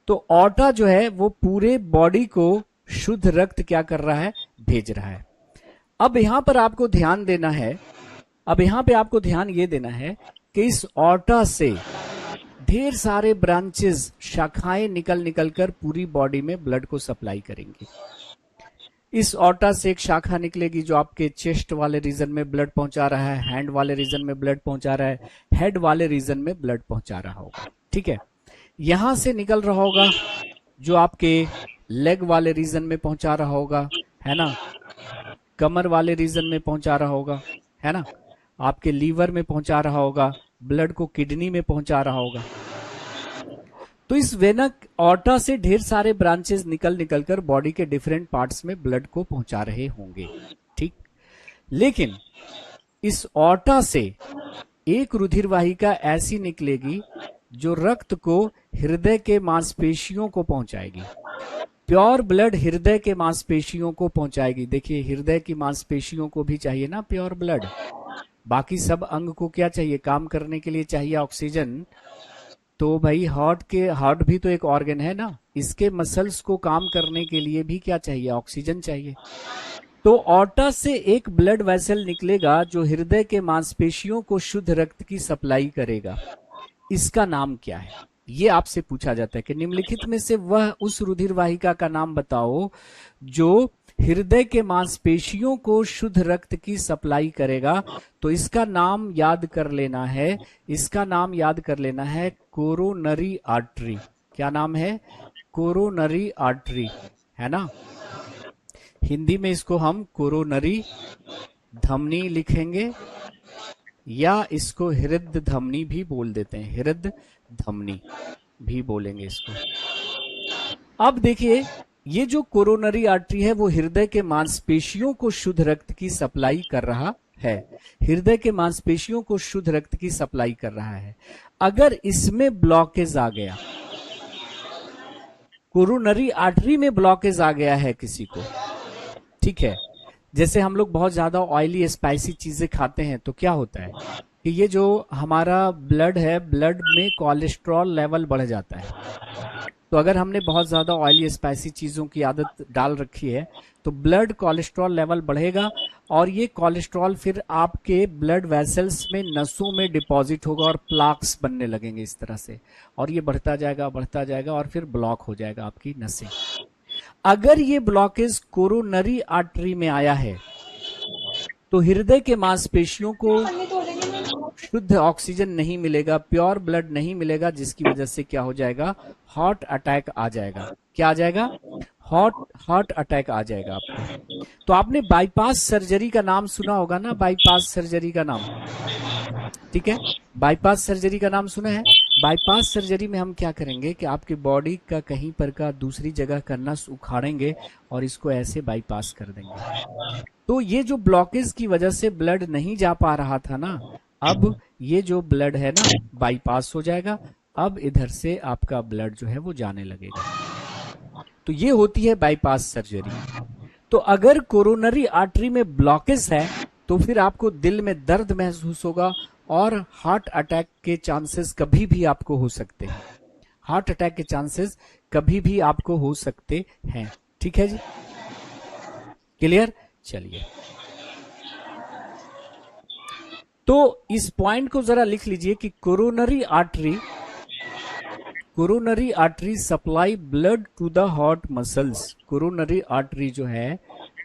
तो ऑर्टा जो है वो पूरे बॉडी को शुद्ध रक्त क्या कर रहा है? भेज रहा है। अब यहां पर आपको ध्यान देना है, अब यहां पे आपको ध्यान ये देना है कि इस ऑर्टा से ढेर सारे ब्रांचेस, शाखाएं निकल निकल कर पूरी बॉडी में ब्लड को सप्लाई करेंगी। इस ऑर्टा से एक शाखा निकलेगी जो आपके चेस्ट वाले रीजन में ब्लड पहुंचा रहा है, हैंड वाले रीजन में ब्लड पहुंचा रहा है, हेड वाले रीजन में ब्लड पहुंचा रहा होगा। ठीक है, यहां से निकल रहा होगा जो आपके लेग वाले रीजन में पहुंचा रहा होगा, है ना, कमर वाले रीजन में पहुंचा रहा होगा, है ना, आपके लीवर में पहुंचा रहा होगा, ब्लड को किडनी में पहुंचा रहा होगा। तो इस वेना ऑर्टा से ढेर सारे ब्रांचेस निकल निकल कर बॉडी के डिफरेंट पार्ट्स में ब्लड को पहुंचा रहे होंगे। ठीक, लेकिन इस ऑर्टा से एक रुधिर वाहिका ऐसी निकलेगी जो रक्त को हृदय के मांसपेशियों को पहुंचाएगी। प्योर ब्लड हृदय के मांसपेशियों को पहुंचाएगी। देखिए, हृदय की मांसपेशियों को भी चाहिए ना प्योर ब्लड। बाकी सब अंग को क्या चाहिए? काम करने के लिए चाहिए ऑक्सीजन। तो भाई हार्ट भी तो एक ऑर्गन है ना, इसके मसल्स को काम करने के लिए भी क्या चाहिए? ऑक्सीजन चाहिए। तो ऑर्टा से एक ब्लड वेसल निकलेगा जो हृदय के मांसपेशियों को शुद्ध रक्त की सप्लाई करेगा। इसका नाम क्या है? ये आपसे पूछा जाता है कि निम्नलिखित में से वह उस रुधिर वाहिका का नाम बताओ जो हृदय के मांसपेशियों को शुद्ध रक्त की सप्लाई करेगा। तो इसका नाम याद कर लेना है, इसका नाम याद कर लेना है कोरोनरी आर्टरी। क्या नाम है? कोरोनरी आर्टरी, है ना। हिंदी में इसको हम कोरोनरी धमनी लिखेंगे या इसको हृदय धमनी भी बोल देते हैं, हृदय धमनी भी बोलेंगे इसको। अब देखिए, ये जो कोरोनरी आर्टरी है वो हृदय के मांसपेशियों को शुद्ध रक्त की सप्लाई कर रहा है। हृदय के मांसपेशियों को शुद्ध रक्त की सप्लाई कर रहा है। अगर इसमें ब्लॉकेज आ गया, कोरोनरी आर्टरी में ब्लॉकेज आ गया है किसी को, ठीक है, जैसे हम लोग बहुत ज्यादा ऑयली स्पाइसी चीजें खाते हैं तो क्या होता है? कि ये जो हमारा ब्लड है, ब्लड में कोलेस्ट्रॉल लेवल बढ़ जाता है। तो अगर हमने बहुत ज़्यादा ऑयली स्पाइसी चीज़ों की आदत डाल रखी है तो ब्लड कोलेस्ट्रॉल लेवल बढ़ेगा, और ये कोलेस्ट्रॉल फिर आपके ब्लड वेसल्स में, नसों में डिपॉजिट होगा और प्लाक्स बनने लगेंगे इस तरह से, और ये बढ़ता जाएगा और फिर ब्लॉक हो जाएगा आपकी नसें। अगर ये ब्लॉकेज कोरोनरी आर्टरी में आया है तो हृदय के मांसपेशियों को शुद्ध ऑक्सीजन नहीं मिलेगा, प्योर ब्लड नहीं मिलेगा, जिसकी वजह से क्या हो जाएगा, हार्ट अटैक आ जाएगा। क्या आ जाएगा, हार्ट अटैक आ जाएगा आपको। तो आपने बाईपास सर्जरी का नाम सुना होगा ना, बाईपास सर्जरी का नाम, ठीक है, बाईपास सर्जरी का नाम सुना है। बाईपास सर्जरी में हम क्या करेंगे कि आपकी बॉडी का कहीं पर का दूसरी जगह का नस उखाड़ेंगे और इसको ऐसे बाईपास कर देंगे। तो ये जो ब्लॉकेज की वजह से ब्लड नहीं जा पा रहा था ना, अब ये जो ब्लड है ना बाईपास हो जाएगा, अब इधर से आपका ब्लड जो है वो जाने लगेगा। तो ये होती है बाईपास सर्जरी। तो अगर कोरोनरी आर्टरी में ब्लॉकेज है तो फिर आपको दिल में दर्द महसूस होगा और हार्ट अटैक के चांसेस कभी भी आपको हो सकते हैं। हार्ट अटैक के चांसेस कभी भी आपको हो सकते हैं। ठीक है जी, क्लियर। चलिए, तो इस पॉइंट को जरा लिख लीजिए कि coronary artery supply blood to the heart muscles. Coronary artery जो है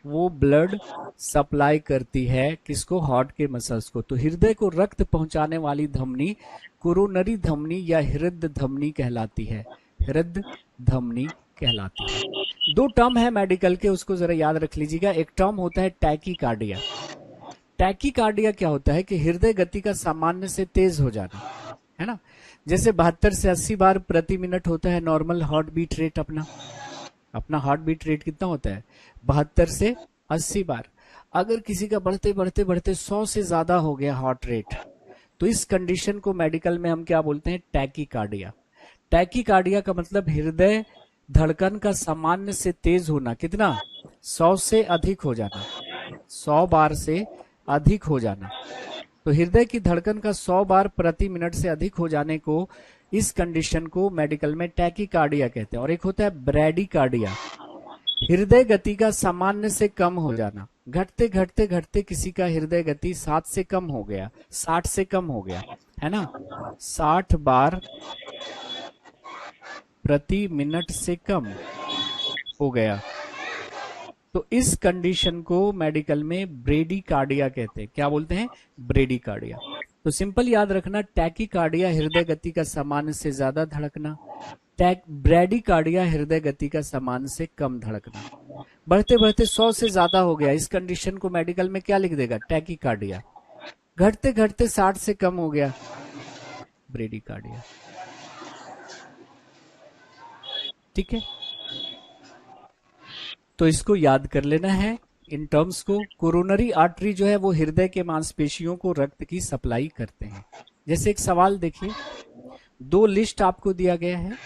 वो ब्लड सप्लाई करती है किसको, हार्ट के मसल्स को। तो हृदय को रक्त पहुंचाने वाली धमनी कोरोनरी धमनी या हृदय धमनी कहलाती है, हृदय धमनी कहलाती है। दो टर्म है मेडिकल के, उसको जरा याद रख लीजिएगा। एक टर्म होता है टैकीकार्डिया। टैकीकार्डिया क्या होता है कि हृदय गति का सामान्य से तेज हो जाना, है ना। जैसे 72 से 80 बार प्रति मिनट होता है नॉर्मल हार्ट बीट रेट। अपना हार्ट बीट रेट कितना होता है, 72 से 80 बार। अगर किसी का बढ़ते बढ़ते बढ़ते 100 से ज्यादा हो गया हार्ट रेट, तो इस कंडीशन को मेडिकल में हम क्या बोलते हैं, टैकीकार्डिया। टैकीकार्डिया का मतलब हृदय धड़कन का सामान्य से तेज होना, कितना, 100 से अधिक हो जाना, 100 बार से अधिक हो जाना। तो हृदय की धड़कन का 100 बार प्रति मिनट से अधिक हो जाने को, इस कंडीशन को मेडिकल में टैकीकार्डिया कहते हैं। और एक होता है ब्रैडीकार्डिया, हृदय गति का सामान्य से कम हो जाना। घटते घटते घटते किसी का हृदय गति 60 से कम हो गया, 60 से कम हो गया, है ना, 60 बार प्रति मिनट से कम हो गया, तो इस कंडीशन को मेडिकल में ब्रेडीकार्डिया कहते हैं। क्या बोलते हैं, ब्रेडीकार्डिया। तो सिंपल याद रखना, टैकीकार्डिया हृदय गति का सामान्य से ज्यादा धड़कना, ब्रैडीकार्डिया हृदय गति का सामान्य से कम धड़कना। बढ़ते बढ़ते 100 से ज्यादा हो गया, इस कंडीशन को मेडिकल में क्या लिख देगा, टैकीकार्डिया। घटते घटते 60 से कम हो गया, ब्रेडीकार्डिया। ठीक है, तो इसको याद कर लेना है इन टर्म्स को। कोरोनरी आर्टरी जो है वो हृदय के मांसपेशियों को रक्त की सप्लाई करते हैं। जैसे एक सवाल देखिए, दो लिस्ट आपको दिया गया है,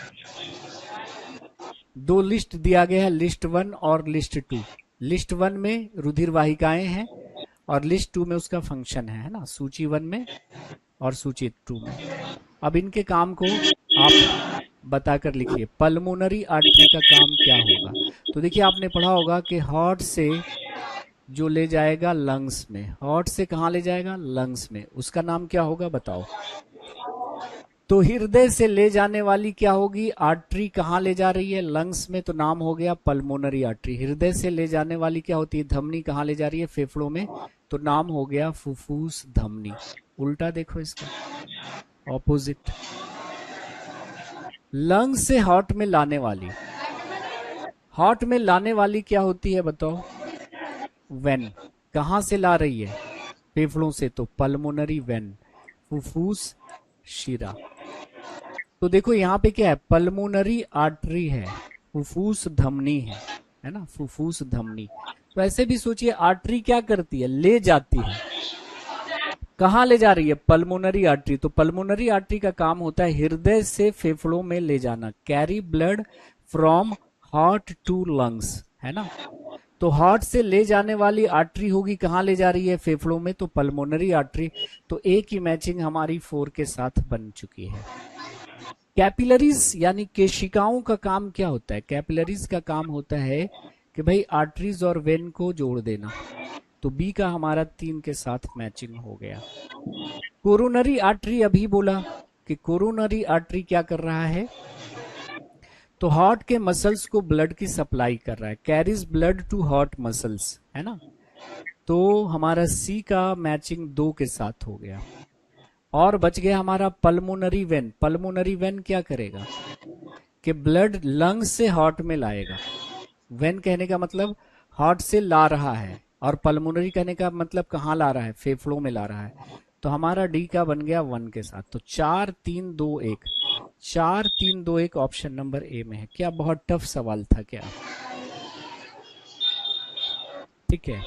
दो लिस्ट दिया गया है, लिस्ट 1 और लिस्ट 2। लिस्ट 1 में रुधिर वाहिकाएं हैं और लिस्ट 2 में उसका फंक्शन है ना, सूची 1 में और सूची 2 में। अब इनके काम को आप बताकर लिखिए। पल्मोनरी आर्टरी का काम क्या होगा, तो देखिए आपने पढ़ा होगा कि हार्ट से जो ले जाएगा लंग्स में, हार्ट से कहाँ ले जाएगा, लंग्स में, उसका नाम क्या होगा बताओ। तो हृदय से ले जाने वाली क्या होगी, आर्टरी कहाँ ले जा रही है, लंग्स में, तो नाम हो गया पल्मोनरी आर्टरी। हृदय से ले जाने वाली क्या होती है, धमनी कहाँ ले जा रही है, फेफड़ों में, तो नाम हो गया फुफ्फुस धमनी। उल्टा देखो इसका, ऑपोजिट। लंग्स से हार्ट में लाने वाली, हार्ट में लाने वाली क्या होती है बताओ, वेन। कहां से ला रही है, फेफड़ों से, तो पल्मोनरी वेन, फुफ्फुस शिरा। तो देखो यहाँ पे क्या है, पल्मोनरी आर्टरी है, फुफ्फुस धमनी है ना, फुफ्फुस धमनी। तो ऐसे भी सोचिए, आर्टरी क्या करती है, ले जाती है, कहां ले जा रही है, पल्मोनरी आर्टरी। तो पल्मोनरी आर्टरी का काम होता है हृदय से फेफड़ों में ले जाना, carry blood from heart to lungs, है ना। तो हार्ट से ले जाने वाली आर्टरी होगी, कहाँ ले जा रही है, फेफड़ों में, तो पल्मोनरी आर्टरी। तो ए की मैचिंग हमारी 4 के साथ बन चुकी है। कैपिलरीज यानी केशिकाओं का काम क्या होता है, कैपिलरीज का काम होता है कि भाई आर्टरीज और वेन को जोड़ देना। तो बी का हमारा 3 के साथ मैचिंग हो गया। कोरोनरी आर्टरी, अभी बोला कि कोरोनरी आर्टरी क्या कर रहा है, तो हार्ट के मसल्स को ब्लड की सप्लाई कर रहा है, carries blood to heart muscles, है ना। तो हमारा सी का मैचिंग 2 के साथ हो गया। और बच गया हमारा पल्मोनरी वेन। पल्मोनरी वेन क्या करेगा कि ब्लड लंग से हार्ट में लाएगा। वेन कहने का मतलब हार्ट से ला रहा है, और पल्मोनरी कहने का मतलब कहाँ ला रहा है, फेफड़ों में ला रहा है। तो हमारा डी का बन गया 1 के साथ। तो 4 3 2 1, 4 3 2 1 ऑप्शन नंबर ए में है। क्या बहुत टफ सवाल था क्या? ठीक है।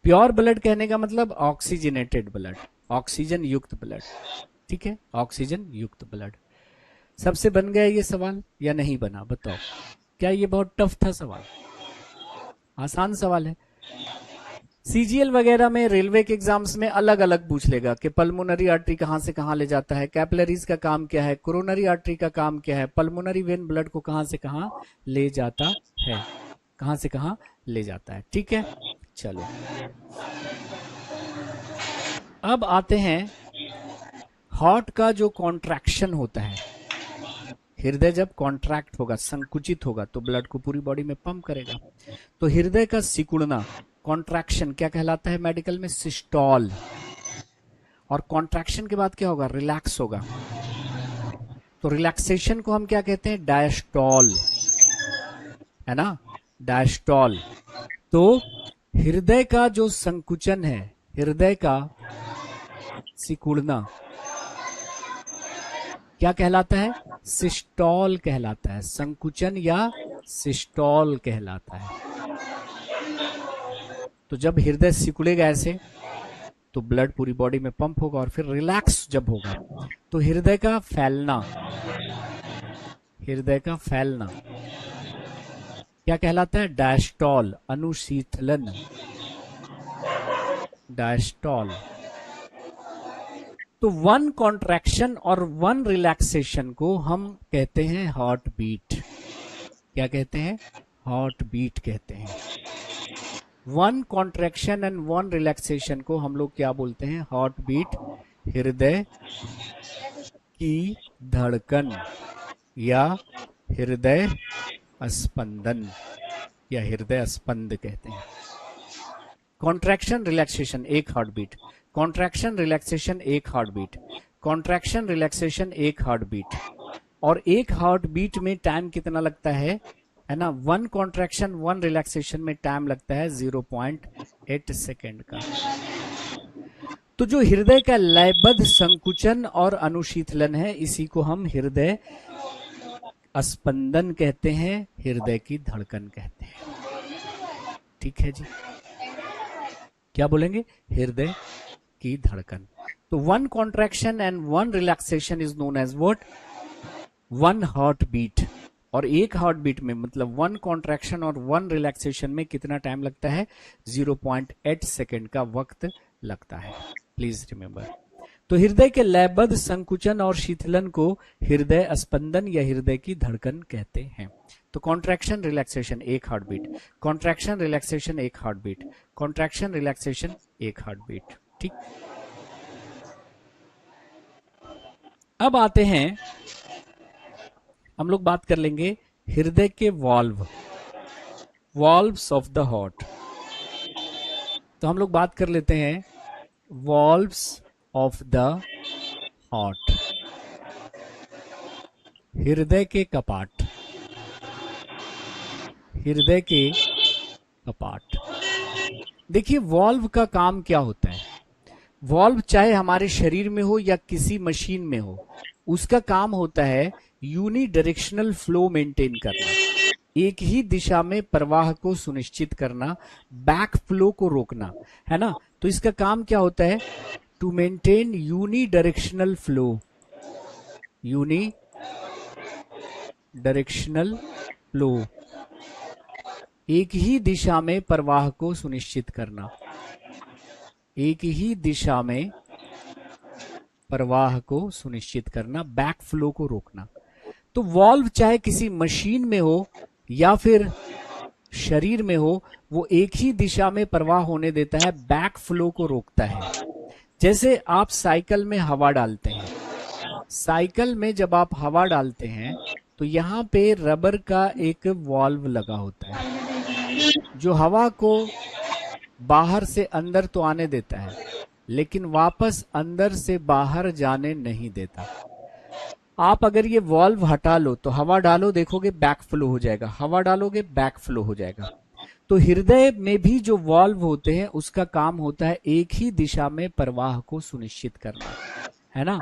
प्योर ब्लड कहने का मतलब ऑक्सीजनेटेड ब्लड, ऑक्सीजन युक्त ब्लड। ठीक है, ऑक्सीजन युक्त ब्लड। सबसे बन गया ये सवाल या नहीं बना, बताओ। क्या ये बहुत टफ था सवाल? आसान सवाल है। सीजीएल वगैरह में, रेलवे के एग्जाम्स में अलग अलग पूछ लेगा कि पल्मोनरी आर्टरी कहां से कहां ले जाता है, कैपिलरीज का काम क्या है, कोरोनरी आर्टरी का काम क्या है, पल्मोनरी वेन ब्लड को कहां से कहां ले जाता है, कहां से कहां ले जाता है। ठीक है, चलो अब आते हैं हार्ट का जो कॉन्ट्रैक्शन होता है। हृदय जब कॉन्ट्रैक्ट होगा, संकुचित होगा, तो ब्लड को पूरी बॉडी में पंप करेगा। तो हृदय का सिकुड़ना, कॉन्ट्रैक्शन, क्या कहलाता है मेडिकल में, सिस्टॉल। और कॉन्ट्रैक्शन के बाद क्या होगा, रिलैक्स होगा। तो रिलैक्सेशन को हम क्या कहते हैं, डायस्टॉल, है ना, डायस्टॉल। तो हृदय का जो संकुचन है, हृदय का सिकुड़ना क्या कहलाता है, सिस्टॉल कहलाता है। संकुचन या सिस्टॉल कहलाता है। तो जब हृदय सिकुड़ेगा ऐसे, तो ब्लड पूरी बॉडी में पंप होगा, और फिर रिलैक्स जब होगा तो हृदय का फैलना, हृदय का फैलना क्या कहलाता है, डायस्टॉल, अनुशीतलन, डायस्टॉल। तो 1 कॉन्ट्रैक्शन और 1 रिलैक्सेशन को हम कहते हैं हार्ट बीट। क्या कहते हैं, हार्ट बीट कहते हैं। 1 कॉन्ट्रैक्शन एंड 1 रिलैक्सेशन को हम लोग क्या बोलते हैं, हार्ट बीट, हृदय की धड़कन या हृदय स्पंदन या हृदय स्पंद कहते हैं। कॉन्ट्रैक्शन रिलैक्सेशन एक हार्ट बीट, कॉन्ट्रैक्शन रिलैक्सेशन एक हार्ट बीट, कॉन्ट्रैक्शन रिलैक्सेशन एक हार्ट बीट। और एक हार्ट बीट में टाइम कितना लगता है ना, 1 कॉन्ट्रैक्शन 1 रिलैक्सेशन में टाइम लगता है 0.8 सेकेंड का। तो जो हृदय का लयबद्ध संकुचन और अनुशीतलन है, इसी को हम हृदय स्पंदन कहते हैं, हृदय की धड़कन कहते हैं। ठीक है जी, क्या बोलेंगे, हृदय की धड़कन। तो 1 contraction and 1 relaxation is known as what, 1 heart beat. और एक हार्ट बीट में मतलब 1 कॉन्ट्रैक्शन और 1 रिलैक्सेशन में कितना टाइम लगता है, 0.8 सेकेंड का वक्त लगता है। Please remember. तो हृदय के लयबद्ध संकुचन और शीतलन को हृदय स्पंदन या हृदय की धड़कन कहते हैं। तो कॉन्ट्रैक्शन रिलैक्सेशन एक हार्ट बीट, कॉन्ट्रैक्शन रिलैक्सेशन एक हार्ट बीट, कॉन्ट्रैक्शन रिलैक्सेशन एक हार्ट बीट। ठीक, अब आते हैं हम लोग बात कर लेंगे हृदय के valve, valves of the heart. तो हम लोग बात कर लेते हैं वाल्व्स ऑफ द हार्ट, हृदय के कपाट, हृदय के कपाट। देखिए वाल्व का काम क्या होता है, वाल्व चाहे हमारे शरीर में हो या किसी मशीन में हो, उसका काम होता है यूनी डायरेक्शनल फ्लो मेंटेन करना, एक ही दिशा में प्रवाह को सुनिश्चित करना, बैक फ्लो को रोकना, है ना। तो इसका काम क्या होता है, to maintain unidirectional flow, unidirectional flow एक ही दिशा में प्रवाह को सुनिश्चित करना, एक ही दिशा में प्रवाह को सुनिश्चित करना, बैक फ्लो को रोकना। तो वॉल्व चाहे किसी मशीन में हो या फिर शरीर में हो, वो एक ही दिशा में प्रवाह होने देता है, बैक फ्लो को रोकता है। जैसे आप साइकिल में हवा डालते हैं, साइकिल में जब आप हवा डालते हैं तो यहाँ पे रबर का एक वॉल्व लगा होता है जो हवा को बाहर से अंदर तो आने देता है लेकिन वापस अंदर से बाहर जाने नहीं देता। आप अगर ये वॉल्व हटा लो तो हवा डालो, देखोगे बैक फ्लो हो जाएगा, हवा डालोगे बैक फ्लो हो जाएगा। तो हृदय में भी जो वॉल्व होते हैं उसका काम होता है एक ही दिशा में प्रवाह को सुनिश्चित करना, है ना।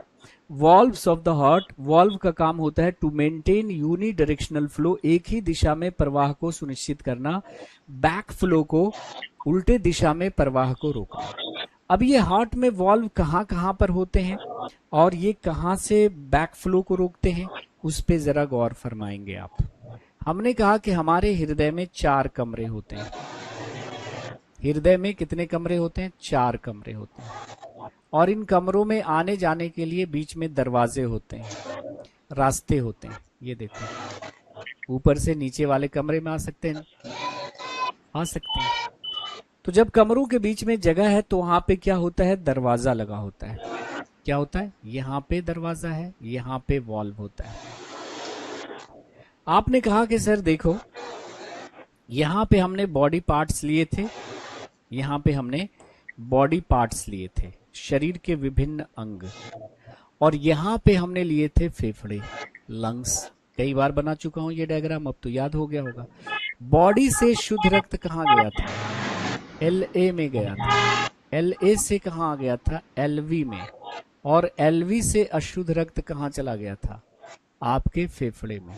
Valves of the heart, valve का काम होता है to maintain unidirectional flow, एक ही दिशा में प्रवाह को सुनिश्चित करना, बैक फ्लो को, उल्टे दिशा में प्रवाह को रोकना। अब ये हार्ट में वॉल्व कहाँ कहाँ पर होते हैं और ये कहाँ से बैक फ्लो को रोकते हैं, उस पे जरा गौर फरमाएंगे आप। हमने कहा कि हमारे हृदय में 4 कमरे होते हैं। हृदय में कितने कमरे होते हैं? 4 कमरे होते हैं। और इन कमरों में आने जाने के लिए बीच में दरवाजे होते हैं, रास्ते होते हैं। ये देखो, ऊपर से नीचे वाले कमरे में आ सकते हैं, आ सकते हैं। तो जब कमरों के बीच में जगह है तो वहां पे क्या होता है? दरवाजा लगा होता है। क्या होता है? यहाँ पे दरवाजा है, यहाँ पे वॉल्व होता है। आपने कहा कि सर देखो, यहाँ पे हमने बॉडी पार्ट्स लिए थे, यहाँ पे हमने बॉडी पार्ट्स लिए थे, शरीर के विभिन्न अंग, और यहाँ पे हमने लिए थे फेफड़े, लंग्स। कई बार बना चुका हूं ये डायग्राम, अब तो याद हो गया होगा। बॉडी से शुद्ध रक्त कहाँ गया था? LA में गया था। LA से कहाँ आ गया था? LV में। और LV से अशुद्ध रक्त कहाँ चला गया था? आपके फेफड़े में।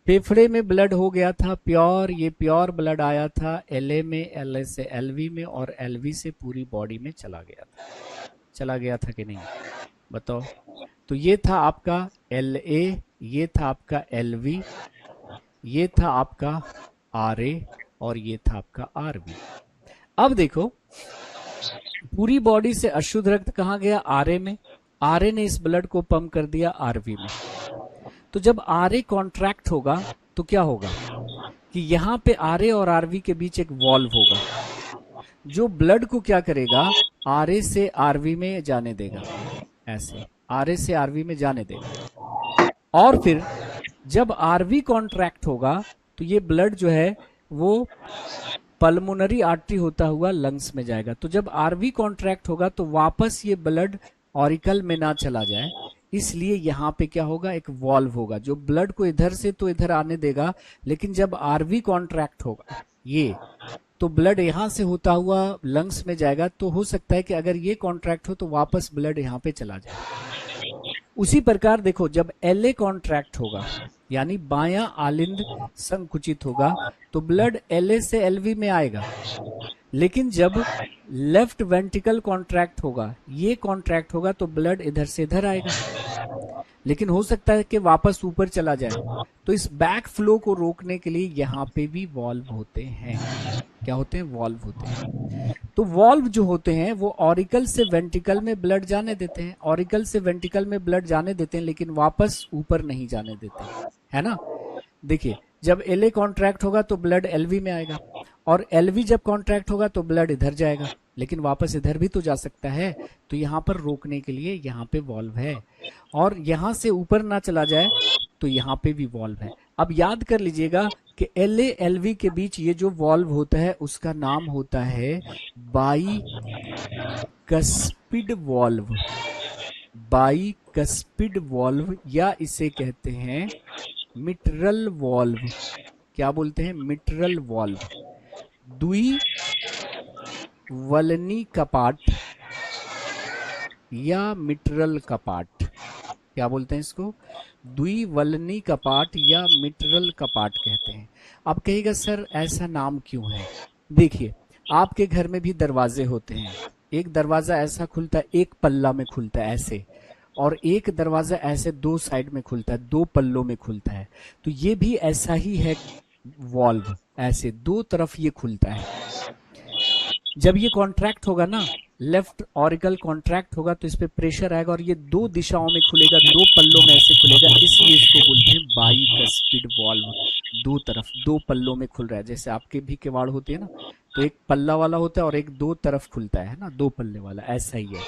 फेफड़े में ब्लड हो गया था प्योर, ये प्योर ब्लड आया था LA में, LA से LV में, और LV से पूरी बॉडी में चला गया था। चला गया था कि नहीं? बताओ। तो ये था आपका LA, ये था आपका LV, ये था आपका RA, और ये था आपका RB। अब देखो, पूरी बॉडी से अशुद्ध रक्त कहाँ गया? RA में। RA ने इस ब्लड को पंप कर दिया RV में। तो जब RA कॉन्ट्रैक्ट होगा तो क्या होगा कि यहाँ पे RA और RV के बीच एक वॉल्व होगा जो ब्लड को क्या करेगा? RA से RV में जाने देगा, ऐसे RA से RV में जाने देगा। और फिर जब RV कॉन्ट्रैक्ट होगा तो ये ब्लड जो है वो पल्मोनरी आर्टरी होता हुआ लंग्स में जाएगा। तो जब RV कॉन्ट्रैक्ट होगा तो वापस ये ब्लड ऑरिकल में ना चला जाए, इसलिए यहाँ पे क्या होगा? एक वॉल्व होगा जो ब्लड को इधर से तो इधर आने देगा, लेकिन जब RV कॉन्ट्रैक्ट होगा ये, तो ब्लड यहाँ से होता हुआ लंग्स में जाएगा। तो हो सकता है कि अगर ये कॉन्ट्रैक्ट हो तो वापस ब्लड यहाँ पे चला जाए। उसी प्रकार देखो, जब LA कॉन्ट्रैक्ट होगा यानी बायां आलिंद संकुचित होगा तो ब्लड LA से LV में आएगा, लेकिन जब लेफ्ट वेंट्रिकल कॉन्ट्रैक्ट होगा, ये कॉन्ट्रैक्ट होगा, तो ब्लड इधर से इधर आएगा, लेकिन हो सकता है कि वापस ऊपर चला जाए। तो इस बैक फ्लो को रोकने के लिए यहाँ पे भी वॉल्व होते हैं। क्या होते हैं? वॉल्व होते हैं। तो वॉल्व जो होते हैं वो ऑरिकल से वेंट्रिकल में ब्लड जाने देते हैं, ऑरिकल से वेंट्रिकल में ब्लड जाने देते हैं, लेकिन वापस ऊपर नहीं जाने देते, है ना। देखिए, जब LA कॉन्ट्रैक्ट होगा तो ब्लड LV में आएगा, और LV जब कॉन्ट्रैक्ट होगा तो ब्लड इधर जाएगा, लेकिन वापस इधर भी तो जा सकता है। तो यहाँ पर रोकने के लिए यहाँ पे वॉल्व है, और यहाँ से ऊपर ना चला जाए तो यहाँ पे भी वॉल्व है। अब याद कर लीजिएगा कि LA LV के बीच ये जो वॉल्व होता है उसका नाम होता है बाइकस्पिड वॉल्व। बाइकस्पिड वॉल्व, या इसे कहते हैं मिट्रल वॉल्व। क्या बोलते हैं? Mitral valve. द्विवलनी कपाट या मिट्रल कपाट, क्या बोलते हैं इसको? द्विवलनी कपाट या मिट्रल कपाट कहते हैं। अब कहिएगा सर ऐसा नाम क्यों है? देखिए, आपके घर में भी दरवाजे होते हैं। एक दरवाजा ऐसा खुलता है, एक पल्ला में खुलता है ऐसे, और एक दरवाजा ऐसे 2 साइड में खुलता है, 2 पल्लों में खुलता है। तो ये भी ऐसा ही है वॉल्व। ऐसे दो तरफ ये खुलता है। जब ये कॉन्ट्रैक्ट होगा ना, लेफ्ट ऑरिकल कॉन्ट्रैक्ट होगा तो इस पे प्रेशर आएगा और ये दो दिशाओं में खुलेगा, दो पल्लों में ऐसे खुलेगा, इसलिए इसको बोलते हैं बाइकस्पिड वॉल्व। दो तरफ दो पल्लों में खुल रहा है, जैसे आपके भी किवाड़ होते हैं ना, तो एक पल्ला वाला होता है और एक दो तरफ खुलता है ना, दो पल्ले वाला, ऐसा ही है।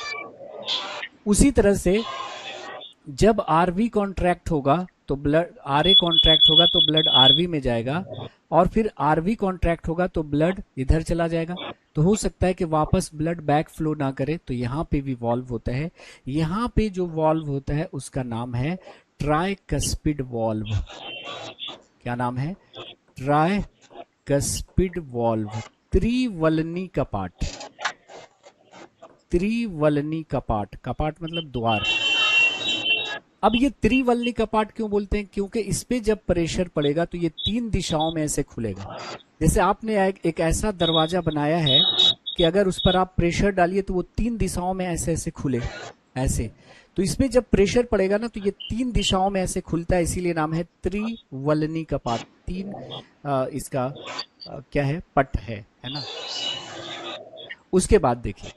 उसी तरह से जब आरवी कॉन्ट्रैक्ट होगा तो ब्लड, आरए कॉन्ट्रैक्ट होगा तो ब्लड आरवी में जाएगा, और फिर आरवी कॉन्ट्रैक्ट होगा तो ब्लड इधर चला जाएगा। तो हो सकता है कि वापस ब्लड बैक फ्लो ना करे, तो यहाँ पे भी वॉल्व होता है। यहाँ पे जो वॉल्व होता है उसका नाम है ट्राइकस्पिड वॉल्व। क्या नाम है? ट्राइकस्पिड वॉल्व, त्रिवलनी कपाट। त्रिवलनी कपाट, कपाट मतलब द्वार। अब ये त्रिवलनी कपाट क्यों बोलते हैं? क्योंकि इस पे जब प्रेशर पड़ेगा तो ये तीन दिशाओं में ऐसे खुलेगा। जैसे आपने एक ऐसा दरवाजा बनाया है कि अगर उस पर आप प्रेशर डालिए तो वो तीन दिशाओं में ऐसे ऐसे खुले, ऐसे। तो इसमें जब प्रेशर पड़ेगा ना तो ये तीन दिशाओं में ऐसे खुलता है, इसीलिए नाम है त्रिवलनी कपाट। तीन इसका क्या है, पट है ना। उसके बाद देखिए,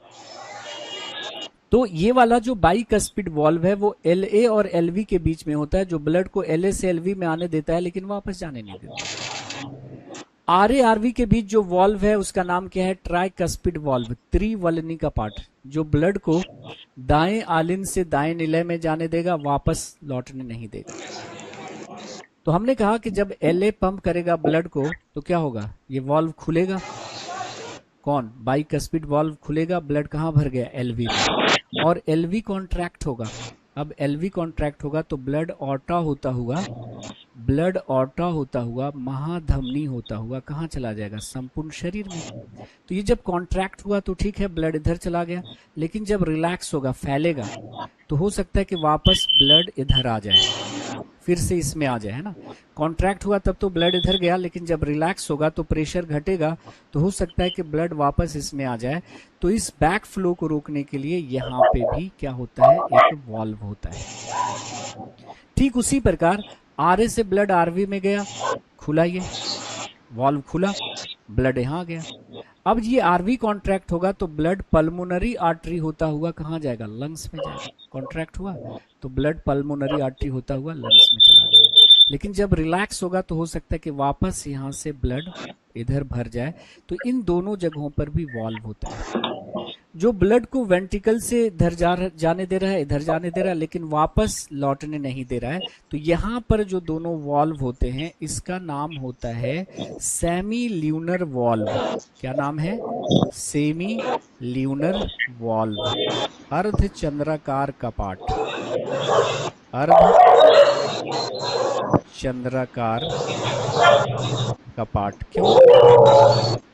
तो ये वाला जो बाइकस्पिड वॉल्व है वो एलए और एलवी के बीच में होता है, जो ब्लड को एलए से एलवी में आने देता है लेकिन वापस जाने नहीं देता। आरए आरवी के बीच जो वॉल्व है उसका नाम क्या है? ट्राइकस्पिड वॉल्व, त्रिवलनी कपाट, जो ब्लड को दाएं आलिंद से दाएं निलय में जाने देगा, वापस लौटने नहीं देगा। तो हमने कहा कि जब एलए पंप करेगा ब्लड को तो क्या होगा? ये वॉल्व खुलेगा। कौन? बाइकस्पिड वॉल्व खुलेगा, ब्लड कहाँ भर गया? एलवी में। और एलवी कॉन्ट्रैक्ट होगा। अब एलवी कॉन्ट्रैक्ट होगा तो ब्लड ऑर्टा होता हुआ, ब्लड ऑर्टा होता हुआ, महाधमनी होता हुआ कहाँ चला जाएगा? संपूर्ण शरीर में। तो ये जब कॉन्ट्रैक्ट हुआ तो ठीक है, ब्लड इधर चला गया, लेकिन जब रिलैक्स होगा, फैलेगा, तो हो सकता है कि वापस ब्लड इधर आ जाए, फिर से इसमें आ जाए, है ना। कॉन्ट्रैक्ट हुआ तब तो ब्लड इधर गया, लेकिन जब रिलैक्स होगा तो प्रेशर घटेगा, तो हो सकता है कि ब्लड वापस इसमें आ जाए। तो इस बैक फ्लो को रोकने के लिए यहाँ पे भी क्या होता है? एक वॉल्व होता है। ठीक उसी प्रकार आरए से ब्लड आरवी में गया, खुला, ये वॉल्व खुला, ब्लड यहाँ गया। अब ये आरवी कॉन्ट्रैक्ट होगा तो ब्लड पल्मोनरी आर्टरी होता हुआ कहाँ जाएगा? लंग्स में जाएगा। कॉन्ट्रैक्ट हुआ तो ब्लड पल्मोनरी आर्टरी होता हुआ लंग्स में चला गया। लेकिन जब रिलैक्स होगा तो हो सकता है कि वापस यहाँ से ब्लड इधर भर जाए। तो इन दोनों जगहों पर भी वॉल्व होता है, जो ब्लड को वेंट्रिकल से इधर जाने दे रहा है, इधर जाने दे रहा है, लेकिन वापस लौटने नहीं दे रहा है। तो यहाँ पर जो दोनों वॉल्व होते हैं इसका नाम होता है सेमी ल्यूनर वॉल्व। क्या नाम है? सेमी ल्यूनर वॉल्व, अर्ध चंद्राकार कपाट, अर्ध चंद्राकार कपाट। क्यों?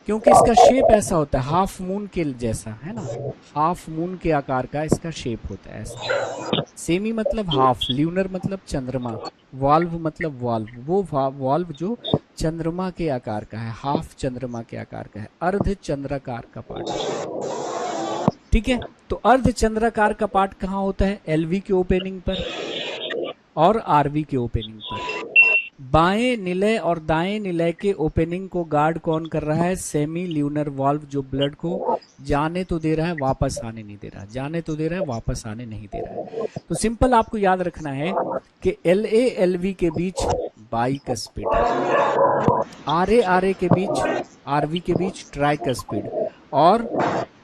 क्योंकि इसका शेप ऐसा होता है, हाफ मून के जैसा, है ना, हाफ मून के आकार का इसका शेप होता है ऐसा। सेमी मतलब हाफ, ल्यूनर मतलब चंद्रमा, वॉल्व मतलब वॉल्व, वो वॉल्व जो चंद्रमा के आकार का है, हाफ चंद्रमा के आकार का है, अर्ध चंद्राकार कपाट। ठीक है। तो अर्ध चंद्राकार कपाट कहाँ होता है? एलवी के ओपनिंग पर और आरवी के ओपनिंग पर। बाएं निलय और दाएं निलय के ओपनिंग को गार्ड कौन कर रहा है? सेमी ल्यूनर वॉल्व, जो ब्लड को जाने तो दे रहा है, वापस आने नहीं दे रहा, जाने तो दे रहा है, वापस आने नहीं दे रहा है। तो सिंपल आपको याद रखना है कि एलए एलवी के बीच बाइकस्पिड, आरए आरए के बीच, आरवी के बीच ट्राइकस्पिड, और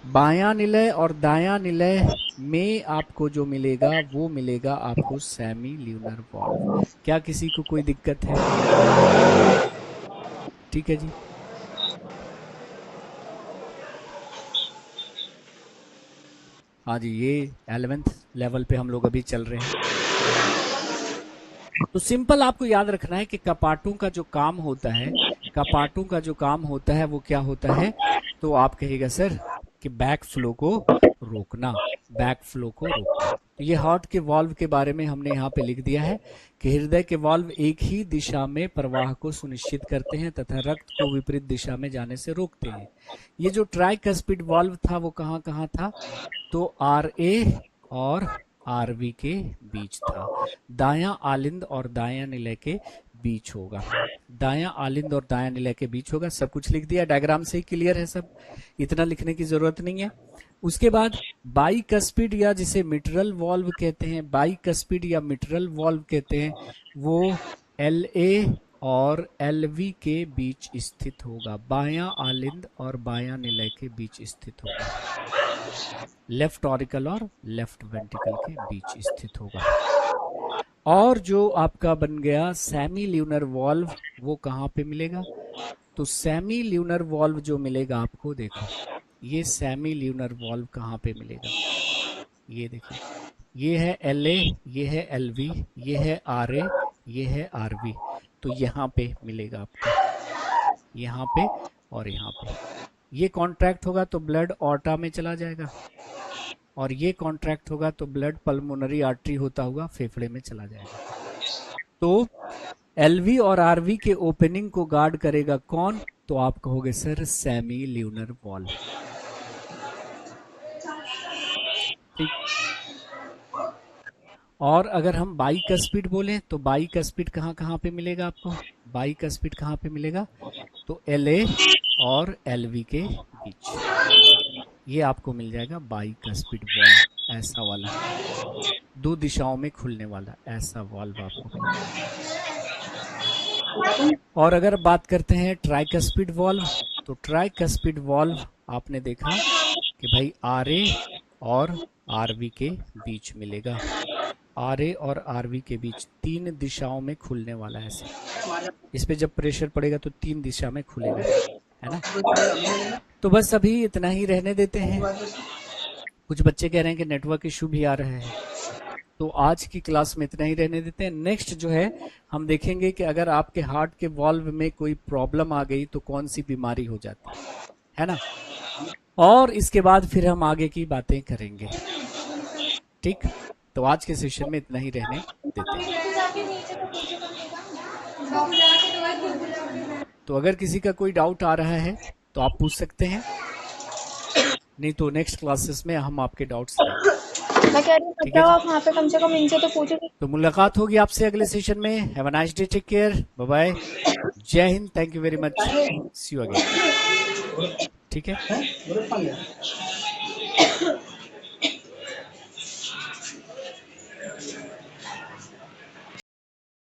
बायां निलय और दायां निलय में आपको जो मिलेगा वो मिलेगा आपको सेमी ल्यूनर वॉल्व। क्या किसी को कोई दिक्कत है? ठीक है जी। हाँ जी, ये 11th लेवल पे हम लोग अभी चल रहे हैं। तो सिंपल आपको याद रखना है कि कपाटों का जो काम होता है, कपाटों का जो काम होता है वो क्या होता है? तो आप कहिएगा सर कि बैक फ्लो को रोकना, बैक फ्लो को रोकना। तो ये हार्ट के वाल्व के बारे में हमने यहाँ पे लिख दिया है कि हृदय के वाल्व एक ही दिशा में प्रवाह को सुनिश्चित करते हैं तथा रक्त को विपरीत दिशा में जाने से रोकते हैं। ये जो ट्राइकस्पिड वाल्व था वो कहाँ कहाँ था? तो आरए और आरवी के बीच था, दायां आलिंद और दायां निलय के बीच होगा, दायां आलिंद और दायां निलय के बीच होगा। सब कुछ लिख दिया, डायग्राम से ही क्लियर है सब, इतना लिखने की जरूरत नहीं है। उसके बाद बाइकस्पिड या जिसे मिट्रल वॉल्व कहते हैं, बाइकस्पिड या मिट्रल वॉल्व कहते हैं, वो LA और LV के बीच स्थित होगा, बायां आलिंद और बायां निलय के बीच स्थित होगा, लेफ्ट ऑरिकल और लेफ्ट वेंट्रिकल के बीच स्थित होगा। और जो आपका बन गया सेमी ल्यूनर वॉल्व, वो कहाँ पे मिलेगा? तो सेमी ल्यूनर वॉल्व जो मिलेगा आपको, देखो ये सेमी ल्यूनर वॉल्व कहाँ पे मिलेगा, ये देखिए, ये है LA, ये है LV, ये है RA, ये है RV, तो यहाँ पे मिलेगा आपको, यहाँ पे और यहाँ पे। ये कॉन्ट्रैक्ट होगा तो ब्लड ऑर्टा में चला जाएगा, और ये कॉन्ट्रैक्ट होगा तो ब्लड पल्मोनरी आर्टरी होता हुआ फेफड़े में चला जाएगा। तो LV और RV के ओपनिंग को गार्ड करेगा कौन? तो आप कहोगे सर सेमी ल्यूनर वॉल्व। ठीक। और अगर हम बाइकस्पिड बोलें तो बाइकस्पिड कहाँ कहाँ पे मिलेगा आपको? बाइकस्पिड कहाँ पे मिलेगा? तो LA और LV के बीच, ये आपको मिल जाएगा बाइकस्पिड वॉल्व, ऐसा वाला, दो दिशाओं में खुलने वाला ऐसा वॉल्व आपको मिल जाएगा। और अगर बात करते हैं ट्राइकस्पिड वॉल्व, तो ट्राइकस्पिड वॉल्व आपने देखा कि भाई RA और RV के बीच मिलेगा, RA और RV के बीच, तीन दिशाओं में खुलने वाला है ऐसे, इस पे जब प्रेशर पड़ेगा तो तीन दिशा में खुलेगा, है ना। तो बस अभी इतना ही रहने देते हैं। कुछ बच्चे कह रहे हैं कि नेटवर्क इशू भी आ रहा है, तो आज की क्लास में इतना ही रहने देते हैं। नेक्स्ट जो है हम देखेंगे कि अगर आपके हार्ट के वॉल्व में कोई प्रॉब्लम आ गई तो कौन सी बीमारी हो जाती है ना, और इसके बाद फिर हम आगे की बातें करेंगे। ठीक, तो आज के सेशन में इतना ही रहने देते हैं। तो अगर किसी का कोई डाउट आ रहा है तो आप पूछ सकते हैं, नहीं तो नेक्स्ट क्लासेस में हम आपके डाउट्स लेंगे। मैं कह रही हूँ ठीक है आप वहाँ पे कम से कम इनसे तो पूछो। तो मुलाकात होगी आपसे अगले सेशन में। Have a nice day, take care, bye bye, जय हिंद, thank you very much, see you again. ठीक है।